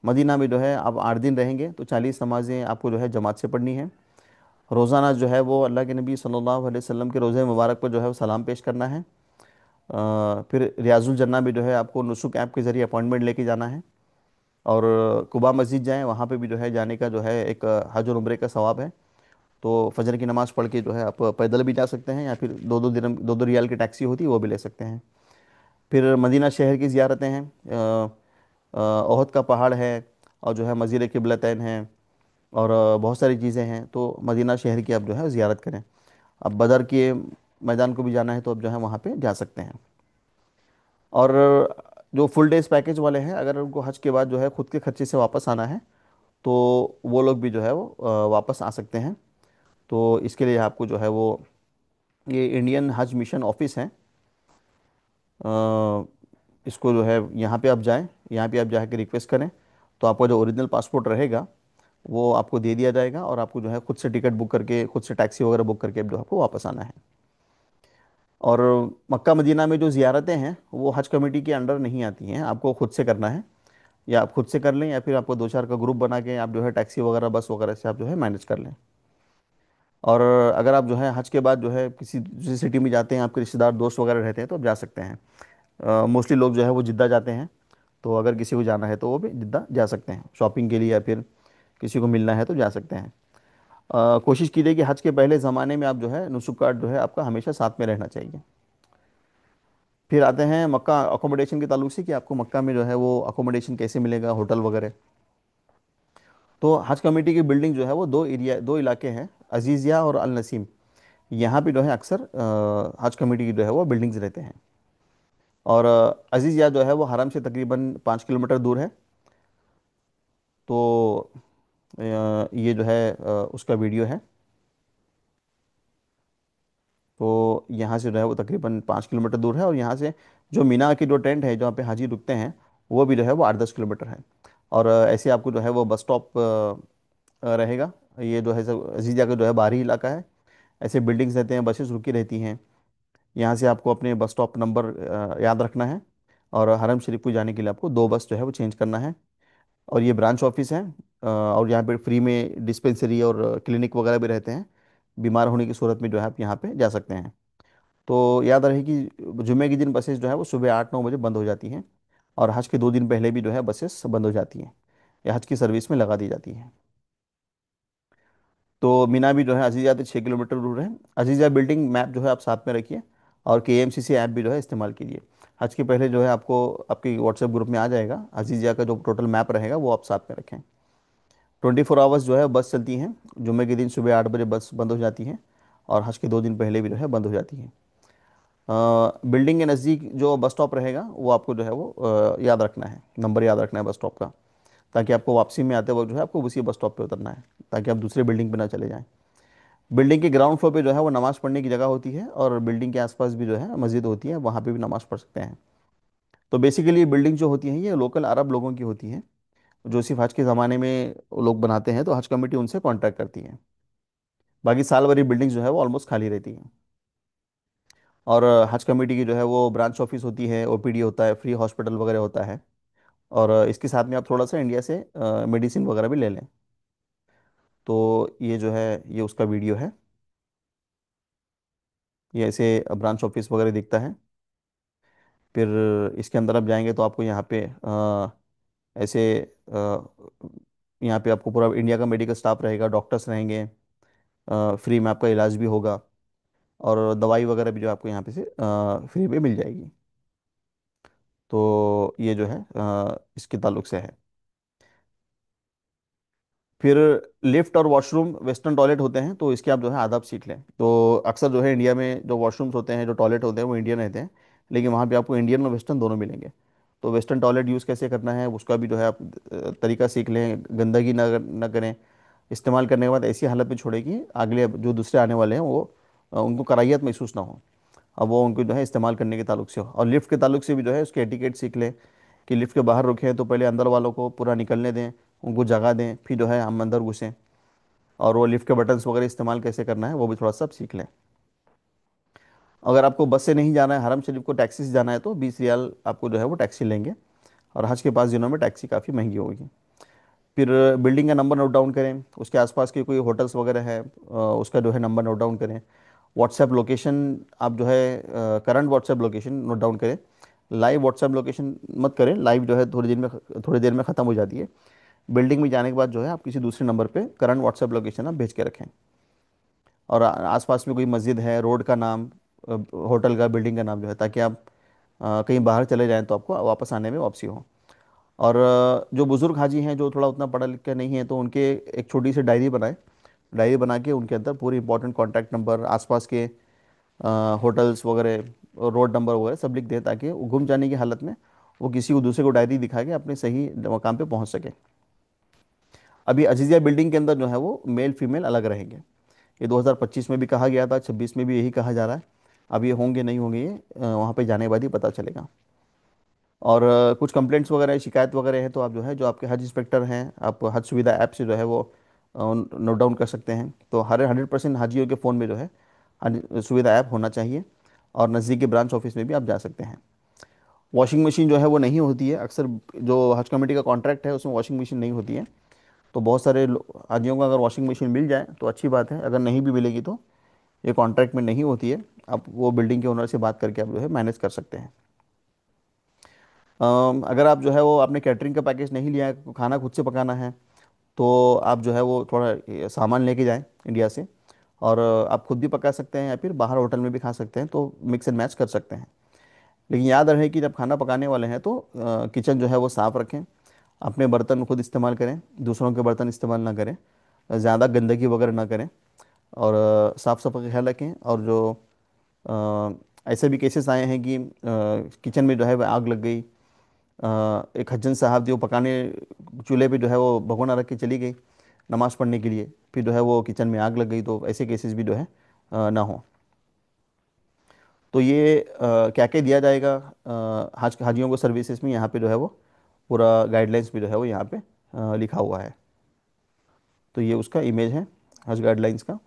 मदीना में जो है आप 8 दिन रहेंगे तो 40 नमाज़ें आपको जो है जमात से पढ़नी है। रोज़ाना जो है वो अल्लाह के नबी सल्लल्लाहु अलैहि वसल्लम के रोज़े मुबारक पर जो है वो सलाम पेश करना है। फिर रियाजुल जन्ना में जो है आपको नुसुक ऐप के ज़रिए अपॉइंटमेंट लेके जाना है। और कुबा मस्जिद जाएं, वहाँ पे भी जो है जाने का जो है एक हज और उम्रे का सवाब है। तो फजर की नमाज़ पढ़ के जो है आप पैदल भी जा सकते हैं, या फिर 2-2 रियाल की टैक्सी होती है वो भी ले सकते हैं। फिर मदीना शहर की ज़ियारतें हैं, ओहद का पहाड़ है, और जो है मस्जिद किबलतैन है, और बहुत सारी चीज़ें हैं। तो मदीना शहर की आप जो है ज़ियारत करें। अब बदर के मैदान को भी जाना है तो आप जो है वहाँ पे जा सकते हैं। और जो फुल डेज पैकेज वाले हैं, अगर उनको हज के बाद जो है ख़ुद के खर्चे से वापस आना है तो वो लोग भी जो है वो वापस आ सकते हैं। तो इसके लिए आपको जो है वो ये इंडियन हज मिशन ऑफिस है, इसको जो है यहाँ पे आप जाएं, यहाँ पे आप जाके रिक्वेस्ट करें। तो आपका जो ओरिजिनल पासपोर्ट रहेगा वो आपको दे दिया जाएगा, और आपको जो है खुद से टिकट बुक करके, खुद से टैक्सी वगैरह बुक करके अब जो आपको वापस आना है। और मक्का मदीना में जो ज़ियारतें हैं वो हज कमेटी के अंडर नहीं आती हैं, आपको खुद से करना है। या आप खुद से कर लें, या फिर आपको 2-4 का ग्रुप बना के आप जो है टैक्सी वगैरह, बस वगैरह से आप जो है मैनेज कर लें। और अगर आप जो है हज के बाद जो है किसी दूसरी सिटी में जाते हैं, आपके रिश्तेदार दोस्त वगैरह रहते हैं, तो आप जा सकते हैं। मोस्टली लोग जो है वो जिद्दा जाते हैं। तो अगर किसी को जाना है तो वो भी जिद्दा जा सकते हैं शॉपिंग के लिए, या फिर किसी को मिलना है तो जा सकते हैं। कोशिश कीजिए कि हज के पहले ज़माने में आप जो है नुसुक कार्ड जो है आपका हमेशा साथ में रहना चाहिए। फिर आते हैं मक्का अकोमोडेशन के ताल्लुक से, कि आपको मक्का में जो है वो अकोमोडेशन कैसे मिलेगा, होटल वगैरह। तो हज कमेटी की बिल्डिंग जो है वो दो इलाके हैं, अजीज़िया और अल नसीम। यहाँ पे जो है अक्सर हज कमेटी की जो है वो बिल्डिंग्स रहते हैं। और अजीज़िया जो है वो हरम से तकरीबन 5 किलोमीटर दूर है। तो ये जो है उसका वीडियो है। तो यहाँ से जो है वो तकरीबन 5 किलोमीटर दूर है, और यहाँ से जो मीना की जो टेंट है जहाँ पे हाजी रुकते हैं, वो भी जो है वो 8-10 किलोमीटर है। और ऐसे आपको जो है वो बस स्टॉप रहेगा। ये जो है सब अजीज़िया का जो है बाहरी इलाका है। ऐसे बिल्डिंग्स रहते हैं, बसेस रुकी रहती हैं। यहाँ से आपको अपने बस स्टॉप नंबर याद रखना है। और हरम शरीफ को जाने के लिए आपको 2 बस जो है वो चेंज करना है। और ये ब्रांच ऑफिस है। और यहाँ पे फ्री में डिस्पेंसरी और क्लिनिक वगैरह भी रहते हैं। बीमार होने की सूरत में जो है आप यहाँ पे जा सकते हैं। तो याद रहे कि जुमे के दिन बसेस जो है वो सुबह 8-9 बजे बंद हो जाती हैं। और हज के 2 दिन पहले भी जो है बसेस बंद हो जाती हैं, या हज की सर्विस में लगा दी जाती हैं। तो मीना भी जो है अजीज़ा से 6 किलोमीटर दूर है। अजीज़ा बिल्डिंग मैप जो है आप साथ में रखिए। और KMCC ऐप भी जो है इस्तेमाल कीजिए। हज के पहले जो है आपको आपके व्हाट्सएप ग्रुप में आ जाएगा, अजीज़िया का जो टोटल मैप रहेगा वो आप साथ में रखें। 24 आवर्स जो है बस चलती हैं। जुमे के दिन सुबह 8 बजे बस बंद हो जाती है। और हज के 2 दिन पहले भी जो है बंद हो जाती है। बिल्डिंग के नज़दीक जो बस स्टॉप रहेगा वो आपको जो है वो याद रखना है, नंबर याद रखना है बस स्टॉप का। ताकि आपको वापसी में आते वक्त जो है आपको उसी बस स्टॉप पे उतरना है, ताकि आप दूसरे बिल्डिंग पे ना चले जाएं। बिल्डिंग के ग्राउंड फ्लोर पे जो है वो नमाज़ पढ़ने की जगह होती है, और बिल्डिंग के आसपास भी जो है मस्जिद होती है, वहाँ पे भी नमाज़ पढ़ सकते हैं। तो बेसिकली ये बिल्डिंग जो होती हैं ये लोकल अरब लोगों की होती हैं, जो सिर्फ हज के ज़माने में लोग बनाते हैं, तो हज कमेटी उनसे कॉन्ट्रैक्ट करती है। बाकी साल भर ये बिल्डिंग जो है वो ऑलमोस्ट खाली रहती है। और हज कमेटी की जो है वो ब्रांच ऑफिस होती है, OPD होता है, फ्री हॉस्पिटल वगैरह होता है। और इसके साथ में आप थोड़ा सा इंडिया से मेडिसिन वगैरह भी ले लें। तो ये जो है ये उसका वीडियो है। ये ऐसे ब्रांच ऑफिस वगैरह दिखता है। फिर इसके अंदर आप जाएंगे तो आपको यहाँ पे ऐसे यहाँ पे आपको पूरा इंडिया का मेडिकल स्टाफ रहेगा, डॉक्टर्स रहेंगे। फ्री में आपका इलाज भी होगा। और दवाई वगैरह भी जो आपको यहाँ पे से फ्री में मिल जाएगी। तो ये जो है इसके ताल्लुक से है। फिर लिफ्ट और वॉशरूम वेस्टर्न टॉयलेट होते हैं, तो इसके आप जो है आदाब सीख लें। तो अक्सर जो है इंडिया में जो वॉशरूम्स होते हैं, जो टॉयलेट होते हैं, वो इंडियन रहते हैं। लेकिन वहाँ पे आपको इंडियन और वेस्टर्न दोनों मिलेंगे। तो वेस्टर्न टॉयलेट यूज़ कैसे करना है उसका भी जो है आप तरीका सीख लें। गंदगी ना करें। इस्तेमाल करने के बाद ऐसी हालत में छोड़े कि अगले जो दूसरे आने वाले हैं वो उनको कराहियत महसूस ना हो। अब वो उनको जो है इस्तेमाल करने के ताल्लुक से हो। और लिफ्ट के ताल्लुक से भी जो है उसके एटिकेट सीख लें, कि लिफ्ट के बाहर रुके तो पहले अंदर वालों को पूरा निकलने दें, उनको जगह दें, फिर जो है हम अंदर घुसें। और वो लिफ्ट के बटन्स वगैरह इस्तेमाल कैसे करना है वो भी थोड़ा सा सीख लें। अगर आपको बस से नहीं जाना है, हरम शरीफ को टैक्सी से जाना है, तो 20 रियाल आपको जो है वो टैक्सी लेंगे। और हज के पास दिनों में टैक्सी काफ़ी महंगी होगी। फिर बिल्डिंग का नंबर नोट डाउन करें, उसके आसपास के कोई होटल्स वगैरह है उसका जो है नंबर नोट डाउन करें। व्हाट्सएप लोकेशन आप जो है current WhatsApp location note down करें। लाइव व्हाट्सएप लोकेशन मत करें, लाइव जो है थोड़ी देर में ख़त्म हो जाती है। बिल्डिंग में जाने के बाद जो है आप किसी दूसरे नंबर पे करंट व्हाट्सएप लोकेशन आप भेज के रखें। और आसपास में कोई मस्जिद है, रोड का नाम, होटल का, बिल्डिंग का नाम जो है, ताकि आप कहीं बाहर चले जाएं तो आपको वापस आने में वापसी हो। और जो बुज़ुर्ग हाजी हैं जो थोड़ा उतना पढ़ा लिखा नहीं है, तो उनके एक छोटी सी डायरी बनाएं। डायरी बना के उनके अंदर पूरी इंपॉर्टेंट कॉन्टैक्ट नंबर, आसपास के होटल्स वगैरह, रोड नंबर वगैरह सब लिख दें, ताकि वो गुम जाने की हालत में वो किसी को दूसरे को डायरी दिखा के अपने सही मकाम पे पहुंच सके। अभी अजीज़िया बिल्डिंग के अंदर जो है वो मेल फीमेल अलग रहेंगे। ये 2025 में भी कहा गया था, 26 में भी यही कहा जा रहा है। अब ये होंगे नहीं होंगे ये वहाँ पे जाने के बाद ही पता चलेगा। और कुछ कंप्लेंट्स वगैरह शिकायत वगैरह है तो आप जो है जो आपके हज इंस्पेक्टर हैं, आप हज सुविधा ऐप से जो है वो नोट डाउन कर सकते हैं। तो हर 100% हाजियों के फ़ोन में जो है हज सुविधा ऐप होना चाहिए। और नज़दीकी ब्रांच ऑफिस में भी आप जा सकते हैं। वॉशिंग मशीन जो है वो नहीं होती है अक्सर। जो हज कमेटी का कॉन्ट्रैक्ट है उसमें वॉशिंग मशीन नहीं होती है। तो बहुत सारे हाजियों को अगर वॉशिंग मशीन मिल जाए तो अच्छी बात है, अगर नहीं भी मिलेगी तो ये कॉन्ट्रैक्ट में नहीं होती है, आप वो बिल्डिंग के ओनर से बात करके आप जो है मैनेज कर सकते हैं। अगर आप जो है वो आपने कैटरिंग का पैकेज नहीं लिया है, खाना खुद से पकाना है, तो आप जो है वो थोड़ा सामान लेके जाएं इंडिया से, और आप खुद भी पका सकते हैं या फिर बाहर होटल में भी खा सकते हैं, तो मिक्स एंड मैच कर सकते हैं। लेकिन याद रहे कि जब खाना पकाने वाले हैं तो किचन जो है वो साफ़ रखें, अपने बर्तन खुद इस्तेमाल करें, दूसरों के बर्तन इस्तेमाल ना करें, ज़्यादा गंदगी वगैरह ना करें, और साफ़ सफाई का ख्याल रखें। और जो ऐसे भी केसेस आए हैं कि किचन में जो है वह आग लग गई, एक हज्जन साहब जो पकाने चूल्हे पे जो है वो भगोना रख के चली गई नमाज़ पढ़ने के लिए, फिर जो है वो किचन में आग लग गई, तो ऐसे केसेस भी जो है ना हो। तो ये क्या क्या दिया जाएगा हाजियों को सर्विसेज में, यहाँ पे जो है वो पूरा गाइडलाइंस भी जो है वो यहाँ पे लिखा हुआ है। तो ये उसका इमेज है हज गाइडलाइंस का।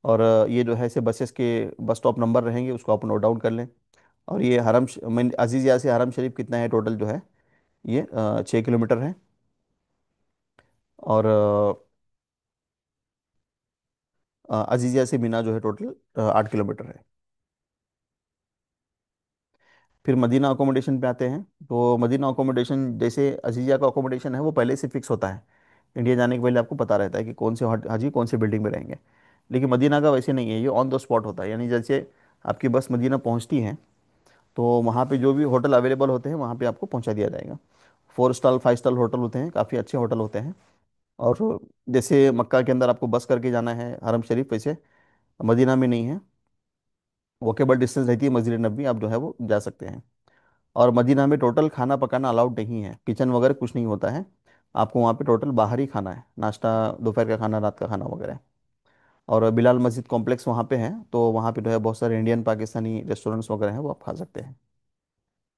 और ये जो है ऐसे बसेस के बस स्टॉप नंबर रहेंगे, उसको आप नोट डाउन कर लें। और ये अजीज़िया से हरम शरीफ कितना है टोटल जो है, ये 6 किलोमीटर है। और अजीज़िया से मीना जो है टोटल 8 किलोमीटर है। फिर मदीना अकोमोडेशन पे आते हैं। तो मदीना अकोमोडेशन, जैसे अजीज़िया का अकोमोडेशन है वो पहले से फिक्स होता है, इंडिया जाने के पहले आपको पता रहता है कि कौन से हाजी कौन से बिल्डिंग में रहेंगे। लेकिन मदीना का वैसे नहीं है, ये ऑन द स्पॉट होता है, यानी जैसे आपकी बस मदीना पहुंचती है तो वहाँ पे जो भी होटल अवेलेबल होते हैं वहाँ पे आपको पहुँचा दिया जाएगा। 4 स्टार 5 स्टार होटल होते हैं, काफ़ी अच्छे होटल होते हैं। और जैसे मक्का के अंदर आपको बस करके जाना है हरम शरीफ, वैसे मदीना में नहीं है, वॉकेबल डिस्टेंस रहती है मस्जिद नबी, आप जो है वो जा सकते हैं। और मदीना में टोटल खाना पकाना अलाउड नहीं है, किचन वगैरह कुछ नहीं होता है, आपको वहाँ पे टोटल बाहर ही खाना है, नाश्ता, दोपहर का खाना, रात का खाना वगैरह। और बिलाल मस्जिद कॉम्प्लेक्स वहाँ पे है, तो वहाँ पे जो है बहुत सारे इंडियन पाकिस्तानी रेस्टोरेंट्स वगैरह हैं, वो आप खा सकते हैं।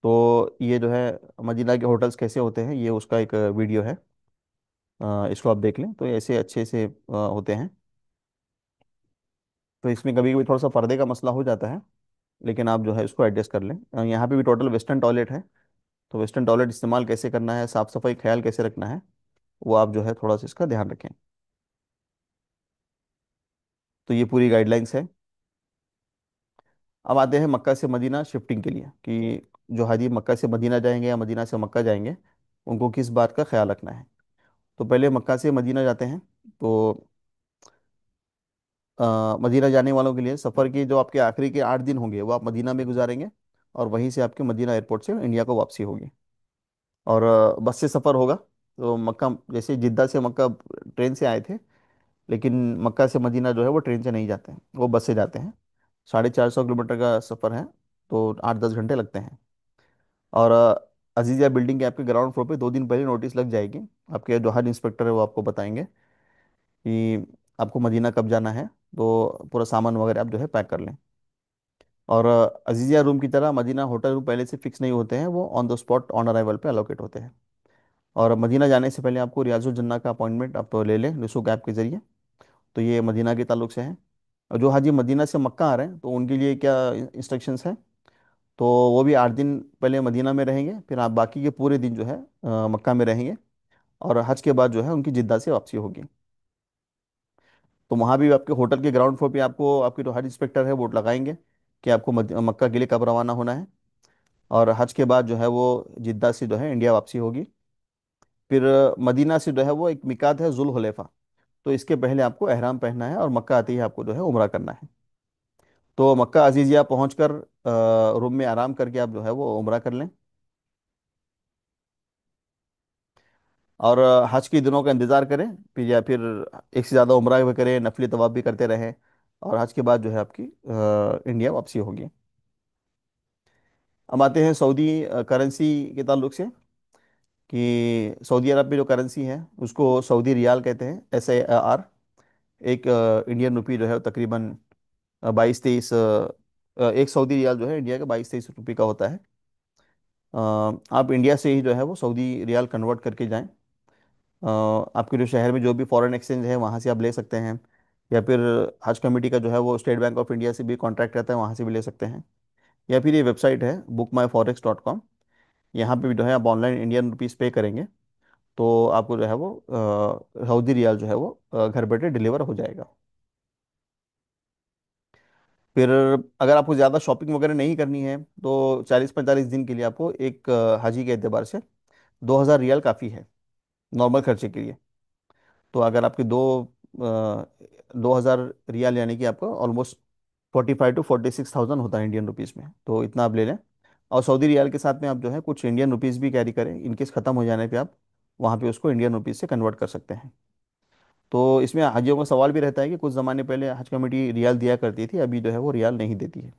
तो ये जो है मदीना के होटल्स कैसे होते हैं, ये उसका एक वीडियो है, इसको आप देख लें, तो ऐसे अच्छे से होते हैं। तो इसमें कभी कभी थोड़ा सा पर्दे का मसला हो जाता है, लेकिन आप जो है इसको एडजस्ट कर लें। यहाँ पे भी टोटल वेस्टर्न टॉयलेट है, तो वेस्टर्न टॉयलेट इस्तेमाल कैसे करना है, साफ़ सफाई ख्याल कैसे रखना है, वो आप जो है थोड़ा सा इसका ध्यान रखें। तो ये पूरी गाइडलाइंस है। अब आते हैं मक्का से मदीना शिफ्टिंग के लिए, कि जो हाजी मक्का से मदीना जाएंगे या मदीना से मक्का जाएंगे, उनको किस बात का ख्याल रखना है। तो पहले मक्का से मदीना जाते हैं, तो मदीना जाने वालों के लिए सफ़र की जो आपके आखिरी के 8 दिन होंगे वो आप मदीना में गुजारेंगे, और वहीं से आपके मदीना एयरपोर्ट से इंडिया को वापसी होगी। और बस से सफ़र होगा, तो मक्का, जैसे जिद्दा से मक्का ट्रेन से आए थे, लेकिन मक्का से मदीना जो है वो ट्रेन से नहीं जाते हैं, वो बस से जाते हैं। 450 किलोमीटर का सफ़र है, तो 8-10 घंटे लगते हैं। और अजीज़िया बिल्डिंग के आपके ग्राउंड फ्लोर पे 2 दिन पहले नोटिस लग जाएगी, आपके जो हज इंस्पेक्टर है वो आपको बताएंगे कि आपको मदीना कब जाना है, तो पूरा सामान वगैरह आप जो है पैक कर लें। और अजीज़िया रूम की तरह मदीना होटल रूम पहले से फिक्स नहीं होते हैं, वो on the spot on arrival पे अलोकेट होते हैं। और मदीना जाने से पहले आपको रियाजुल जन्ना का अपॉइंटमेंट आप ले लें रसूक ऐप के ज़रिए। तो ये मदीना के ताल्लुक से है। और जो हाजी मदीना से मक्का आ रहे हैं, तो उनके लिए क्या इंस्ट्रक्शंस हैं, तो वो भी 8 दिन पहले मदीना में रहेंगे, फिर आप बाकी के पूरे दिन जो है मक्का में रहेंगे, और हज के बाद जो है उनकी जिद्दा से वापसी होगी। तो वहाँ भी आपके होटल के ग्राउंड फ्लोर पे आपको आपके जो हज इंस्पेक्टर है वो लगाएंगे कि आपको मक्का के लिए कब रवाना होना है। और हज के बाद जो है वो जिद्दा से जो है इंडिया वापसी होगी। फिर मदीना से जो है वो एक मिकात है जुल हुलैफा, तो इसके पहले आपको एहराम पहनना है, और मक्का आते ही आपको जो है उम्रा करना है। तो मक्का अजीज़िया पहुंचकर रूम में आराम करके आप जो है वो उम्रा कर लें। और हज के दिनों का इंतज़ार करें, फिर या फिर एक से ज़्यादा उम्रा भी करें, नफली तवाफ भी करते रहें, और हज के बाद जो है आपकी इंडिया वापसी होगी। अब आते हैं सऊदी करेंसी के ताल्लुक से, कि सऊदी अरब में जो करेंसी है उसको सऊदी रियाल कहते हैं, SAR। एक इंडियन रुपी जो है वो तकरीबन 22-23, एक सऊदी रियाल जो है इंडिया का 22-23 रुपये का होता है। आप इंडिया से ही जो है वो सऊदी रियाल कन्वर्ट करके जाएं। आपके जो शहर में जो भी फॉरेन एक्सचेंज है वहाँ से आप ले सकते हैं, या फिर हज कमेटी का जो है वो स्टेट बैंक ऑफ इंडिया से भी कॉन्ट्रैक्ट रहता है, वहाँ से भी ले सकते हैं। या फिर ये वेबसाइट है bookmyforex.com, यहाँ पे भी जो है आप ऑनलाइन इंडियन रुपीस पे करेंगे, तो आपको जो है वो सऊदी रियाल जो है वो घर बैठे डिलीवर हो जाएगा। फिर अगर आपको ज़्यादा शॉपिंग वगैरह नहीं करनी है तो 40-45 दिन के लिए आपको एक हाजी के एतबार से 2,000 रियाल काफ़ी है नॉर्मल खर्चे के लिए। तो अगर आपके 2,000 रियाल यानी कि आपका ऑलमोस्ट 45 to 46 थाउजेंड होता है इंडियन रुपीज़ में, तो इतना आप ले लें। और सऊदी रियाल के साथ में आप जो है कुछ इंडियन रुपीज़ भी कैरी करें, इनकेस ख़त्म हो जाने पे आप वहाँ पे उसको इंडियन रुपीज़ से कन्वर्ट कर सकते हैं। तो इसमें हाजियों का सवाल भी रहता है कि कुछ ज़माने पहले हज कमेटी रियाल दिया करती थी, अभी जो है वो रियाल नहीं देती है।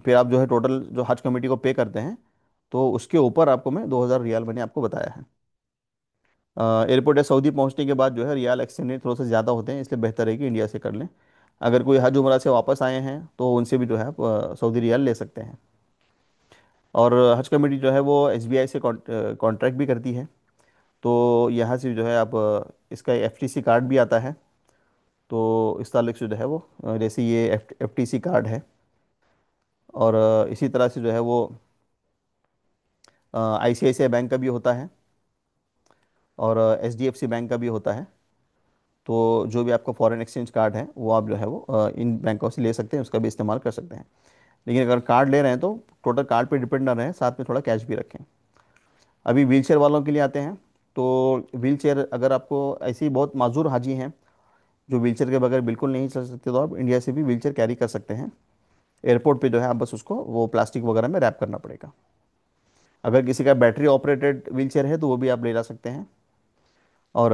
फिर आप जो है टोटल जो हज कमेटी को पे करते हैं, तो उसके ऊपर आपको मैं 2,000 रियाल मैंने आपको बताया है। एयरपोर्ट या सऊदी पहुंचने के बाद जो है रियाल एक्सचेंज रेट थोड़ा सा ज़्यादा होते हैं, इसलिए बेहतर है कि इंडिया से कर लें। अगर कोई हज उम्रा से वापस आए हैं तो उनसे भी जो है आप सऊदी रियाल ले सकते हैं। और हज कमेटी जो है वो एसबीआई से कॉन्ट्रैक्ट भी करती है। तो यहाँ से जो है आप इसका एफटीसी कार्ड भी आता है। तो इस ताल्लुक से जो है वो जैसे ये एफटीसी कार्ड है, और इसी तरह से जो है वो आईसीआईसीआई बैंक का भी होता है, और एचडीएफसी बैंक का भी होता है। तो जो भी आपका फॉरेन एक्सचेंज कार्ड है वो आप जो है वो इन बैंकों से ले सकते हैं, उसका भी इस्तेमाल कर सकते हैं। लेकिन अगर कार्ड ले रहे हैं तो टोटल कार्ड पे डिपेंड ना रहें, साथ में थोड़ा कैश भी रखें। अभी व्हीलचेयर वालों के लिए आते हैं। तो व्हीलचेयर अगर आपको ऐसी बहुत माजूर हाजी हैं जो व्हीलचेयर के बगैर बिल्कुल नहीं चल सकते, तो आप इंडिया से भी व्हीलचेयर कैरी कर सकते हैं। एयरपोर्ट पे जो है आप बस उसको वो प्लास्टिक वगैरह में रैप करना पड़ेगा। अगर किसी का बैटरी ऑपरेटेड व्हीलचेयर है तो वो भी आप ले जा सकते हैं। और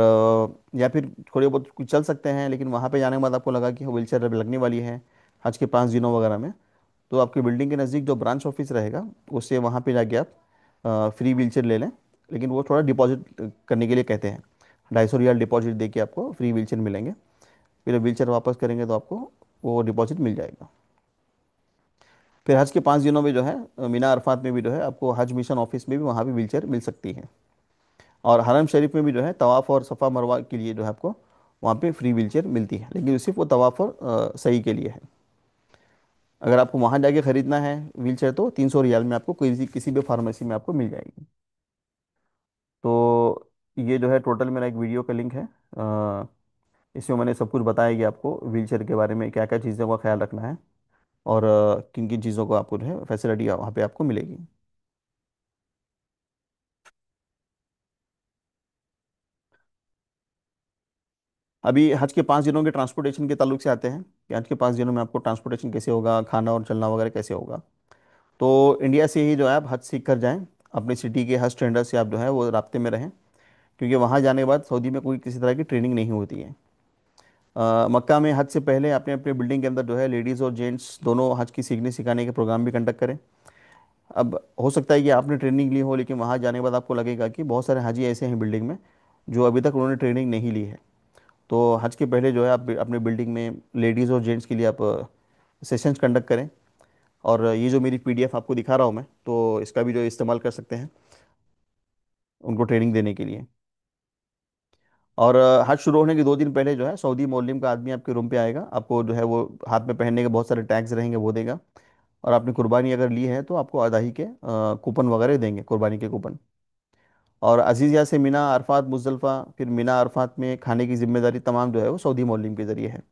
या फिर थोड़े बहुत कुछ चल सकते हैं, लेकिन वहाँ पे जाने के बाद आपको लगा कि व्हील चेयर लगने वाली है हज के 5 दिनों वगैरह में, तो आपकी बिल्डिंग के नज़दीक जो ब्रांच ऑफिस रहेगा उससे वहाँ पे जाके आप फ्री व्हील चेयर ले लें। लेकिन वो थोड़ा डिपॉजिट करने के लिए कहते हैं, 250 रियाल डिपॉजिट दे के आपको फ्री व्हील चेयर मिलेंगे। फिर व्हील चेयर वापस करेंगे तो आपको वो डिपॉजिट मिल जाएगा। फिर हज के 5 दिनों में जो है मीना अरफात में भी जो है आपको हज मिशन ऑफिस में भी वहाँ भी व्हील चेयर मिल सकती है। और हरम शरीफ में भी जो है तवाफ़ और सफ़ा मरवा के लिए जो है आपको वहाँ पे फ्री व्हीलचेयर मिलती है, लेकिन सिर्फ वो तवाफ़ और सही के लिए है। अगर आपको वहाँ जाके ख़रीदना है व्हीलचेयर तो 300 रियाल में आपको किसी भी फार्मेसी में आपको मिल जाएगी। तो ये जो है टोटल मेरा एक वीडियो का लिंक है। इसमें मैंने सब कुछ बताया कि आपको व्हीलचेयर के बारे में क्या क्या चीज़ों का ख्याल रखना है, और किन किन चीज़ों को आपको जो है फैसिलिटी वहाँ पे आपको मिलेगी। अभी हज के 5 दिनों के ट्रांसपोर्टेशन के ताल्लुक से आते हैं कि हज के 5 दिनों में आपको ट्रांसपोर्टेशन कैसे होगा, खाना और चलना वगैरह कैसे होगा। तो इंडिया से ही जो है आप हज सीख कर जाएं, अपनी सिटी के हज ट्रेंडर से आप जो है वो राब्ते में रहें, क्योंकि वहाँ जाने के बाद सऊदी में कोई किसी तरह की ट्रेनिंग नहीं होती है। मक्का में हज से पहले अपने अपने बिल्डिंग के अंदर जो है लेडीज़ और जेंट्स दोनों हज की सीखने सिखाने के प्रोग्राम भी कंडक्ट करें। अब हो सकता है कि आपने ट्रेनिंग ली हो, लेकिन वहाँ जाने के बाद आपको लगेगा कि बहुत सारे हाजी ऐसे हैं बिल्डिंग में जो अभी तक उन्होंने ट्रेनिंग नहीं ली है। तो हज के पहले जो है आप अपने बिल्डिंग में लेडीज़ और जेंट्स के लिए आप सेशंस कंडक्ट करें। और ये जो मेरी पीडीएफ आपको दिखा रहा हूँ मैं, तो इसका भी जो इस्तेमाल कर सकते हैं उनको ट्रेनिंग देने के लिए। और हज शुरू होने के 2 दिन पहले जो है सऊदी मोल्लिम का आदमी आपके रूम पे आएगा, आपको जो है वो हाथ में पहनने के बहुत सारे टैग्स रहेंगे वो देगा। और आपने कुर्बानी अगर ली है तो आपको अदाही के कूपन वगैरह देंगे, कुर्बानी के कूपन। और अजीज़िया से मीना अरफात मुजदलफा, फिर मीना अरफात में खाने की जिम्मेदारी तमाम जो है वो सऊदी मोल्लिम के ज़रिए है।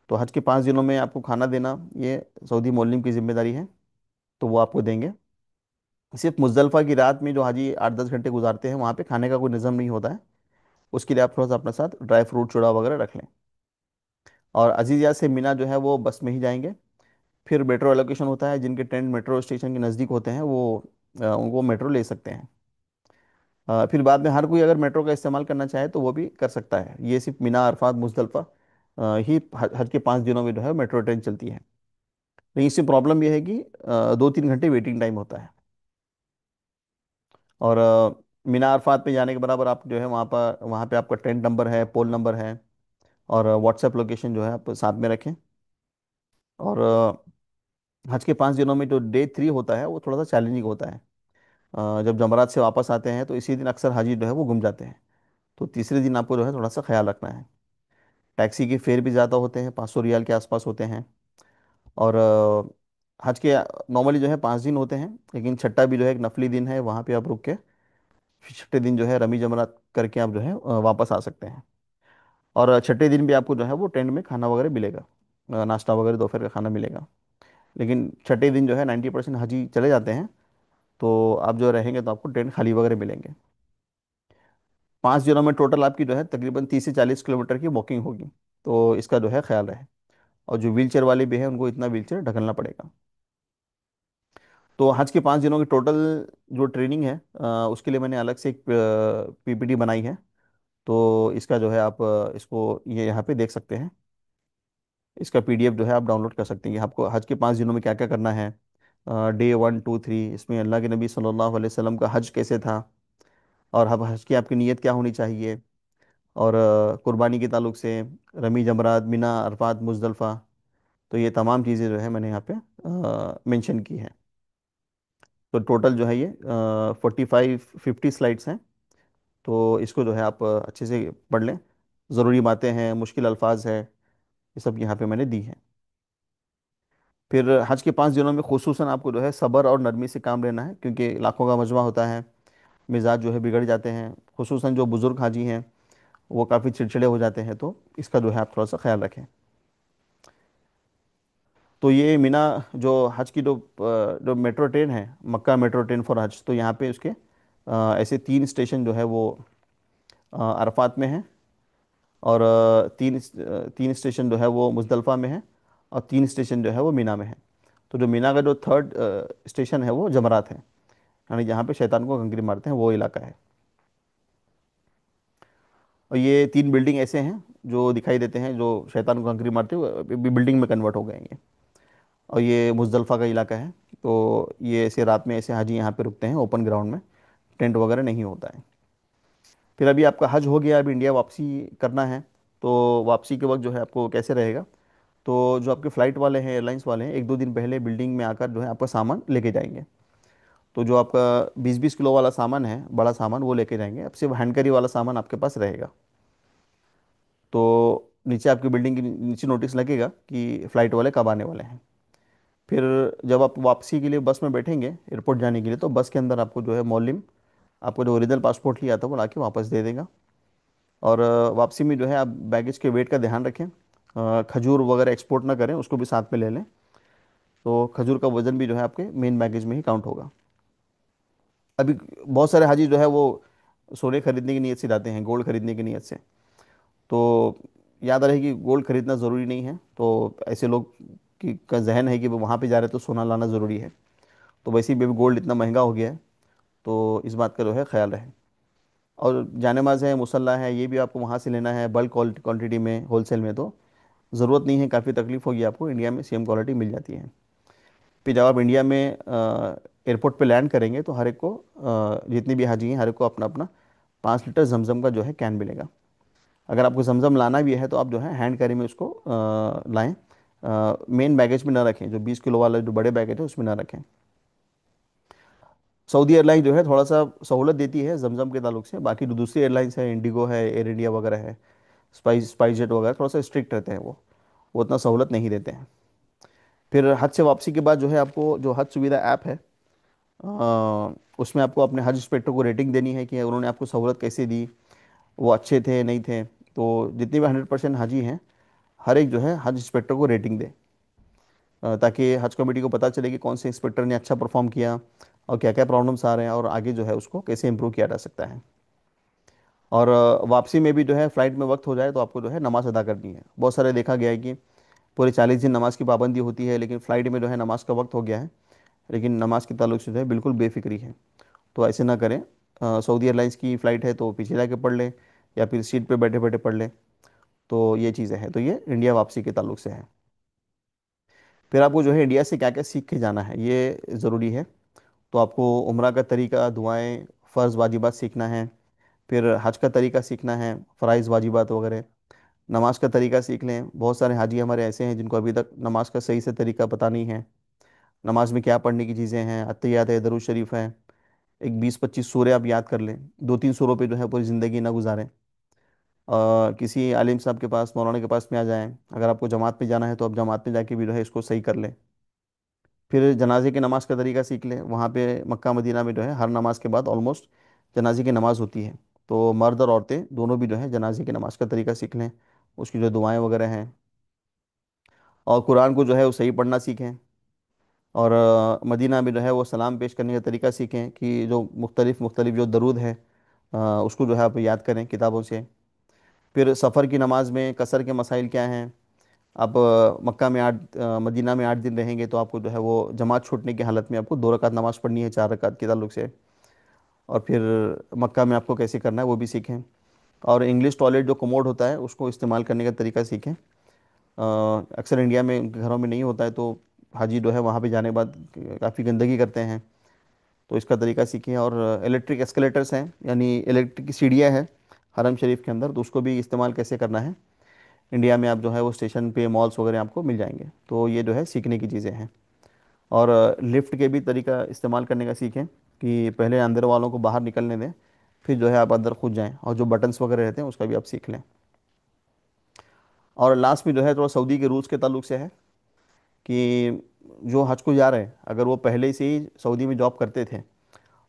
तो हज के 5 दिनों में आपको खाना देना ये सऊदी मोल्लिम की जिम्मेदारी है, तो वो आपको देंगे। सिर्फ मुजदलफा की रात में जो हाजी 8-10 घंटे गुजारते हैं वहाँ पे खाने का कोई निज़म नहीं होता है, उसके लिए आप थोड़ा सा अपने साथ ड्राई फ्रूट चूड़ा वगैरह रख लें। और अजीज़िया से मीना जो है वो बस में ही जाएंगे। फिर मेट्रो एलोकेशन होता है, जिनके टेंट मेट्रो स्टेशन के नज़दीक होते हैं वो उनको मेट्रो ले सकते हैं। फिर बाद में हर कोई अगर मेट्रो का इस्तेमाल करना चाहे तो वो भी कर सकता है। ये सिर्फ मीना अरफात मुजदलफा ही हज के 5 दिनों में जो है मेट्रो ट्रेन चलती है। लेकिन इससे प्रॉब्लम यह है कि 2-3 घंटे वेटिंग टाइम होता है। और मीना अरफात पे जाने के बराबर आप जो है वहाँ पे आपका टेंट नंबर है, पोल नंबर है, और व्हाट्सएप लोकेशन जो है आप साथ में रखें। और हज के 5 दिनों में जो डे 3 होता है वो थोड़ा सा चैलेंजिंग होता है। जब जमरात से वापस आते हैं तो इसी दिन अक्सर हाजी जो है वो गुम जाते हैं। तो तीसरे दिन आपको जो है थोड़ा सा ख्याल रखना है। टैक्सी के फेयर भी ज़्यादा होते हैं, 500 रियाल के आसपास होते हैं। और हज के नॉर्मली जो है 5 दिन होते हैं, लेकिन छठा भी जो है एक नफली दिन है, वहाँ पे आप रुक के फिर छठे दिन जो है रमी जमरात करके आप जो है वापस आ सकते हैं। और छठे दिन भी आपको जो है वो टेंट में खाना वगैरह मिलेगा, नाश्ता वगैरह दोपहर का खाना मिलेगा। लेकिन छठे दिन जो है 90% हाजी चले जाते हैं, तो आप जो रहेंगे तो आपको टेंट खाली वगैरह मिलेंगे। 5 दिनों में टोटल आपकी जो है तकरीबन 30 से 40 किलोमीटर की वॉकिंग होगी। तो इसका जो है ख्याल रहे। और जो व्हील चेयर वाले भी हैं उनको इतना व्हील चेयर ढकलना पड़ेगा। तो हज के 5 दिनों की टोटल जो ट्रेनिंग है, उसके लिए मैंने अलग से एक पीपीटी बनाई है। तो इसका जो है आप इसको ये यहाँ पे देख सकते हैं। इसका पीडीएफ जो है आप डाउनलोड कर सकते हैं कि आपको हज के 5 दिनों में क्या क्या करना है। डे 1 2 3 इसमें अल्लाह के नबी सल्लल्लाहु अलैहि वसल्लम का हज कैसे था, और अब हज की आपकी नीयत क्या होनी चाहिए, और कुर्बानी के ताल्लुक से रमी जमरात मिना अरफात मुजदलफ़ा। तो ये तमाम चीज़ें जो है मैंने यहाँ पे मेंशन की हैं। तो टोटल जो है ये 45 50 स्लाइड्स हैं। तो इसको जो है आप अच्छे से पढ़ लें। ज़रूरी बातें हैं, मुश्किल अल्फाज है, ये सब यहाँ पे मैंने दी हैं। फिर हज के 5 दिनों में खुसूसन आपको जो है सब्र और नरमी से काम लेना है, क्योंकि लाखों का मजमा होता है, मिजाज जो है बिगड़ जाते हैं। खुसूसन जो बुज़ुर्ग हाजी हैं वो काफ़ी चिड़चिड़े हो जाते हैं, तो इसका जो है आप थोड़ा सा ख्याल रखें। तो ये मीना जो हज की जो मेट्रो ट्रेन है, मक्का मेट्रो ट्रेन फॉर हज, तो यहाँ पे उसके ऐसे 3 स्टेशन जो है वो अरफात में है, और तीन स्टेशन जो है वो मुजदलफा में है, और 3 स्टेशन जो है वो मीना में है। तो जो मीना का जो थर्ड स्टेशन है वो जमरात है, यानी जहाँ पे शैतान को कंकरी मारते हैं वो इलाका है। और ये 3 बिल्डिंग ऐसे हैं जो दिखाई देते हैं, जो शैतान को कंकरी मारते हुए अभी बिल्डिंग में कन्वर्ट हो गए हैं ये। और ये मुजदलफा का इलाका है। तो ये ऐसे रात में ऐसे हाजी यहाँ पे रुकते हैं ओपन ग्राउंड में, टेंट वगैरह नहीं होता है। फिर अभी आपका हज हो गया, अभी इंडिया वापसी करना है। तो वापसी के वक्त जो है आपको कैसे रहेगा, तो जो आपके फ़्लाइट वाले हैं, एयरलाइंस वाले हैं, 1 2 दिन पहले बिल्डिंग में आकर जो है आपका सामान लेके जाएंगे। तो जो आपका 20 20 किलो वाला सामान है, बड़ा सामान, वो लेके जाएंगे। अब सिर्फ हैंड कैरी वाला सामान आपके पास रहेगा। तो नीचे आपकी बिल्डिंग के नीचे नोटिस लगेगा कि फ़्लाइट वाले कब आने वाले हैं। फिर जब आप वापसी के लिए बस में बैठेंगे एयरपोर्ट जाने के लिए, तो बस के अंदर आपको जो है मौलिम आपको जो ओरिजिनल पासपोर्ट लिया था वो लाके वापस दे देगा। और वापसी में जो है आप बैगेज के वेट का ध्यान रखें। खजूर वगैरह एक्सपोर्ट ना करें, उसको भी साथ में ले लें। तो खजूर का वज़न भी जो है आपके मेन बैगेज में ही काउंट होगा। अभी बहुत सारे हाजी जो है वो सोने खरीदने की नीयत से जाते हैं, गोल्ड खरीदने की नीयत से। तो याद रहे कि गोल्ड खरीदना ज़रूरी नहीं है। तो ऐसे लोग की का जहन है कि वो वहाँ पे जा रहे हैं तो सोना लाना ज़रूरी है। तो वैसे भी गोल्ड इतना महंगा हो गया है, तो इस बात का जो है ख्याल रहे। और जानेमाज़ है, मुसल्ला है, ये भी आपको वहाँ से लेना है बल्क क्वांटिटी में, होलसेल में। तो ज़रूरत नहीं है, काफ़ी तकलीफ होगी आपको, इंडिया में सेम क्वालिटी मिल जाती है। फिर जब आप इंडिया में एयरपोर्ट पे लैंड करेंगे तो हर एक को जितनी भी हाजी हैं हर एक को अपना अपना 5 लीटर जमजम का जो है कैन मिलेगा। अगर आपको जमजम लाना भी है तो आप जो है हैंड कैरी में उसको लाएं। मेन बैगेज में ना रखें, जो 20 किलो वाला जो बड़े बैगेज है उसमें ना रखें। सऊदी एयरलाइन जो है थोड़ा सा सहूलत देती है जमजम के ताल्लुक से, बाकी जो दूसरी एयरलाइंस है, इंडिगो है, एयर इंडिया वगैरह है, स्पाइस जेट वगैरह, थोड़ा सा स्ट्रिक्ट रहते हैं वो उतना सहूलत नहीं देते हैं। फिर हज से वापसी के बाद जो है आपको जो हज सुविधा ऐप है, उसमें आपको अपने हज इंस्पेक्टर को रेटिंग देनी है कि उन्होंने आपको सहूलत कैसे दी, वो अच्छे थे नहीं थे। तो जितने भी 100% हाजी हैं, हर एक जो है हज इंस्पेक्टर को रेटिंग दे, ताकि हज कमेटी को पता चले कि कौन से इंस्पेक्टर ने अच्छा परफॉर्म किया और क्या क्या प्रॉब्लम्स आ रहे हैं, और आगे जो है उसको कैसे इम्प्रूव किया जा सकता है। और वापसी में भी जो है फ़्लाइट में वक्त हो जाए तो आपको जो है नमाज़ अदा करनी है। बहुत सारे देखा गया है कि पूरे 40 दिन नमाज की पाबंदी होती है, लेकिन फ़्लाइट में जो है नमाज का वक्त हो गया है, लेकिन नमाज के ताल्लुक से जो है बिल्कुल बेफिक्री है। तो ऐसे ना करें। सऊदी एयरलाइंस की फ़्लाइट है तो पीछे जाके पढ़ लें, या फिर सीट पे बैठे बैठे पढ़ लें। तो ये चीज़ें हैं। तो ये इंडिया वापसी के ताल्लुक से है। फिर आपको जो है इंडिया से क्या क्या सीख के जाना है ये ज़रूरी है। तो आपको उम्रा का तरीका, दुआएं, फ़र्ज़ वाजिबात सीखना है। फिर हज का तरीका सीखना है, फ़राइज़ वाजिबात वगैरह। नमाज का तरीका सीख लें। बहुत सारे हाजी हमारे ऐसे हैं जिनको अभी तक नमाज का सही से तरीका पता नहीं है। नमाज में क्या पढ़ने की चीज़ें हैं, अत्तहियात है, दरूद शरीफ है। एक 20 25 सूरे आप याद कर लें, 2 3 सूरों पे जो है पूरी ज़िंदगी ना गुजारें। किसी आलिम साहब के पास, मौलाना के पास में आ जाएं। अगर आपको जमात में जाना है तो आप जमात में जाके भी जो है इसको सही कर लें। फिर जनाजे की नमाज का तरीका सीख लें। वहाँ पे मक्का मदीना में जो है हर नमाज के बाद ऑलमोस्ट जनाजे की नमाज़ होती है। तो मर्द और औरतें दोनों भी जो है जनाजे की नमाज़ का तरीका सीख लें, उसकी जो दुआएं वगैरह हैं, और कुरान को जो है वो सही पढ़ना सीखें। और मदीना में जो है वो सलाम पेश करने का तरीका सीखें कि जो मुख्तलिफ़ मुख्तलिफ़ जो दरूद हैं उसको जो है आप याद करें किताबों से। फिर सफ़र की नमाज में कसर के मसाइल क्या हैं। आप मक्का में 8 मदीना में 8 दिन रहेंगे तो आपको जो है वो जमात छूटने की हालत में आपको 2 रकात नमाज पढ़नी है 4 रकात के ताल्लुक से। और फिर मक्का में आपको कैसे करना है वो भी सीखें। और इंग्लिश टॉयलेट जो कमोड होता है उसको इस्तेमाल करने का तरीका सीखें। अक्सर इंडिया में उनके घरों में नहीं होता है, तो हाजी जो है वहाँ पे जाने के बाद काफ़ी गंदगी करते हैं, तो इसका तरीका सीखें। और इलेक्ट्रिक एस्केलेटर्स हैं, यानी इलेक्ट्रिक की सीढ़ियाँ हैं हरम शरीफ के अंदर, तो उसको भी इस्तेमाल कैसे करना है। इंडिया में आप जो है वो स्टेशन पे मॉल्स वगैरह आपको मिल जाएंगे, तो ये जो है सीखने की चीज़ें हैं। और लिफ्ट के भी तरीका इस्तेमाल करने का सीखें कि पहले अंदर वालों को बाहर निकलने दें, फिर जो है आप अंदर खुद जाएं, और जो बटन्स वगैरह रहते हैं उसका भी आप सीख लें। और लास्ट में जो है थोड़ा सऊदी के रूल्स के ताल्लुक से है कि जो हज को जा रहे हैं अगर वो पहले से ही सऊदी में जॉब करते थे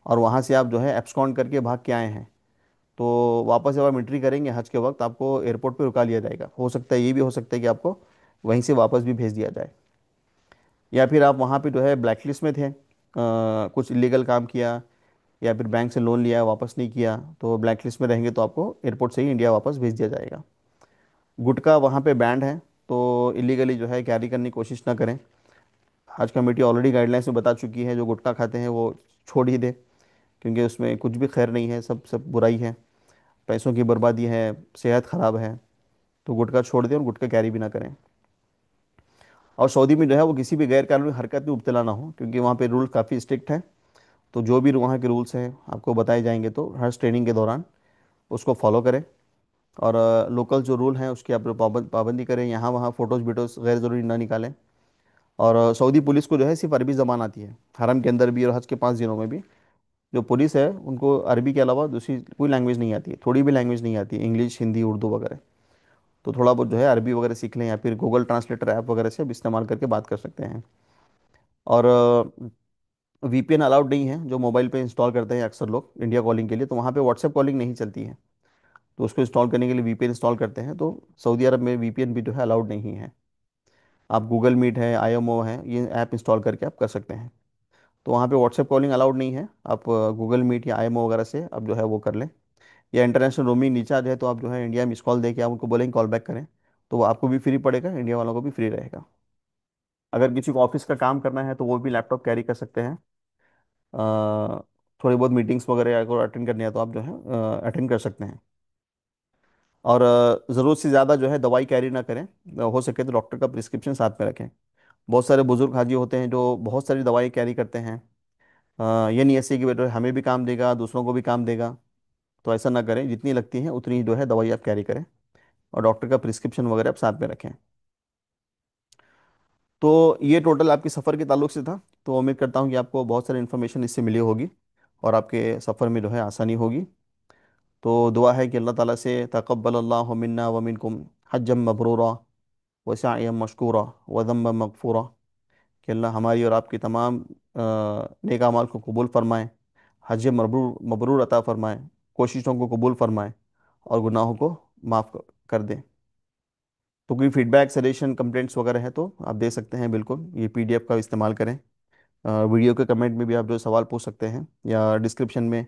और वहाँ से आप जो है एब्सकॉन्ड करके भाग के आए हैं, तो वापस जब आप एंट्री करेंगे हज के वक्त आपको एयरपोर्ट पे रुका लिया जाएगा। हो सकता है, ये भी हो सकता है कि आपको वहीं से वापस भी भेज दिया जाए। या फिर आप वहाँ पे जो है ब्लैक लिस्ट में थे, कुछ इलीगल काम किया या फिर बैंक से लोन लिया वापस नहीं किया, तो ब्लैक लिस्ट में रहेंगे तो आपको एयरपोर्ट से ही इंडिया वापस भेज दिया जाएगा। गुटखा वहाँ पे बैंड है, तो इलीगली जो है कैरी करने की कोशिश ना करें। हज कमेटी ऑलरेडी गाइडलाइंस में बता चुकी है जो गुटखा खाते हैं वो छोड़ ही दे, क्योंकि उसमें कुछ भी खैर नहीं है, सब सब बुराई है, पैसों की बर्बादी है, सेहत ख़राब है। तो गुटखा छोड़ दें और गुटखा कैरी भी ना करें। और सऊदी में जो है वो किसी भी गैर कानूनी हरकत में मुब्तला ना हो, क्योंकि वहाँ पे रूल काफ़ी स्ट्रिक्ट हैं। तो जो भी वहाँ के रूल्स हैं आपको बताए जाएंगे, तो हर ट्रेनिंग के दौरान उसको फॉलो करें। और लोकल जो रूल हैं उसकी आप पाबंदी करें, यहाँ वहाँ फ़ोटोज़ वीडियोज़ गैर ज़रूरी ना निकालें। और सऊदी पुलिस को जो है सिर्फ अरबी ज़बान आती है, हरम के अंदर भी और हज के 5 दिनों में भी जो पुलिस है उनको अरबी के अलावा दूसरी कोई लैंग्वेज नहीं आती है, थोड़ी भी लैंग्वेज नहीं आती है, इंग्लिश हिंदी उर्दू वगैरह। तो थोड़ा बहुत जो है अरबी वगैरह सीख लें, या फिर गूगल ट्रांसलेटर ऐप वगैरह से अब इस्तेमाल करके बात कर सकते हैं। और वीपीएन अलाउड नहीं है, जो मोबाइल पे इंस्टॉल करते हैं अक्सर लोग इंडिया कॉलिंग के लिए, तो वहाँ पे व्हाट्सएप कॉलिंग नहीं चलती है, तो उसको इंस्टॉल करने के लिए वीपीएन इंस्टॉल करते हैं। तो सऊदी अरब में वीपीएन भी जो है अलाउड नहीं है। आप गूगल मीट है, आईएमओ है, ये ऐप इंस्टॉल करके आप कर सकते हैं। तो वहाँ पे व्हाट्सएप कॉलिंग अलाउड नहीं है, आप गूगल मीट या आईएमओ वगैरह से आप जो है वो कर लें। या इंटरनेशनल रोमिंग रिचार्ज है, तो आप जो है इंडिया मिस कॉल दे के आप उनको बोलेंगे कॉल बैक करें, तो वो आपको भी फ्री पड़ेगा, इंडिया वालों को भी फ्री रहेगा। अगर किसी को ऑफिस का काम करना है तो वो भी लैपटॉप कैरी कर सकते हैं। थोड़ी बहुत मीटिंग्स वगैरह अगर अटेंड करनी है तो आप जो है अटेंड कर सकते हैं। और ज़रूरत से ज़्यादा जो है दवाई कैरी ना करें, हो सके तो डॉक्टर का प्रिस्क्रिप्शन साथ में रखें। बहुत सारे बुजुर्ग हाजी होते हैं जो बहुत सारी दवाई कैरी करते हैं। ये नहीं ऐसे कि बेटा हमें भी काम देगा दूसरों को भी काम देगा, तो ऐसा ना करें, जितनी लगती है उतनी ही जो है दवाई आप कैरी करें, और डॉक्टर का प्रिस्क्रिप्शन वगैरह आप साथ में रखें। तो ये टोटल आपके सफ़र के ताल्लुक से था। तो उम्मीद करता हूँ कि आपको बहुत सारी इन्फॉर्मेशन इससे मिली होगी और आपके सफ़र में जो है आसानी होगी। तो दुआ है कि अल्लाह ताला से तक़ब्बल अल्लाहु मिन्ना व मिनकुम हज्जम मबरूरा व सअयम मशकूरा व ज़म्बम मगफूरा, कि अल्लाह हमारी और आपकी तमाम नेक अमाल को कबूल फ़रमाएँ, हज मबरूर मबरूर अता फ़रमाएँ, कोशिशों को कबूल फ़रमाएँ और गुनाहों को माफ़ कर दें। तो कोई फीडबैक सजेशन कंप्लेंट्स वगैरह है तो आप दे सकते हैं, बिल्कुल ये पीडीएफ का इस्तेमाल करें। वीडियो के कमेंट में भी आप जो सवाल पूछ सकते हैं, या डिस्क्रिप्शन में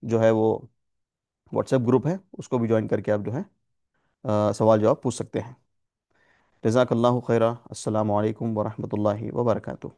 जो है वो व्हाट्सएप ग्रुप है उसको भी ज्वाइन करके आप जो है सवाल जवाब पूछ सकते हैं। जज़ाकल्लाहु खैरा। अस्सलामु अलैकुम वरहमतुल्लाहि वबरकातुहू।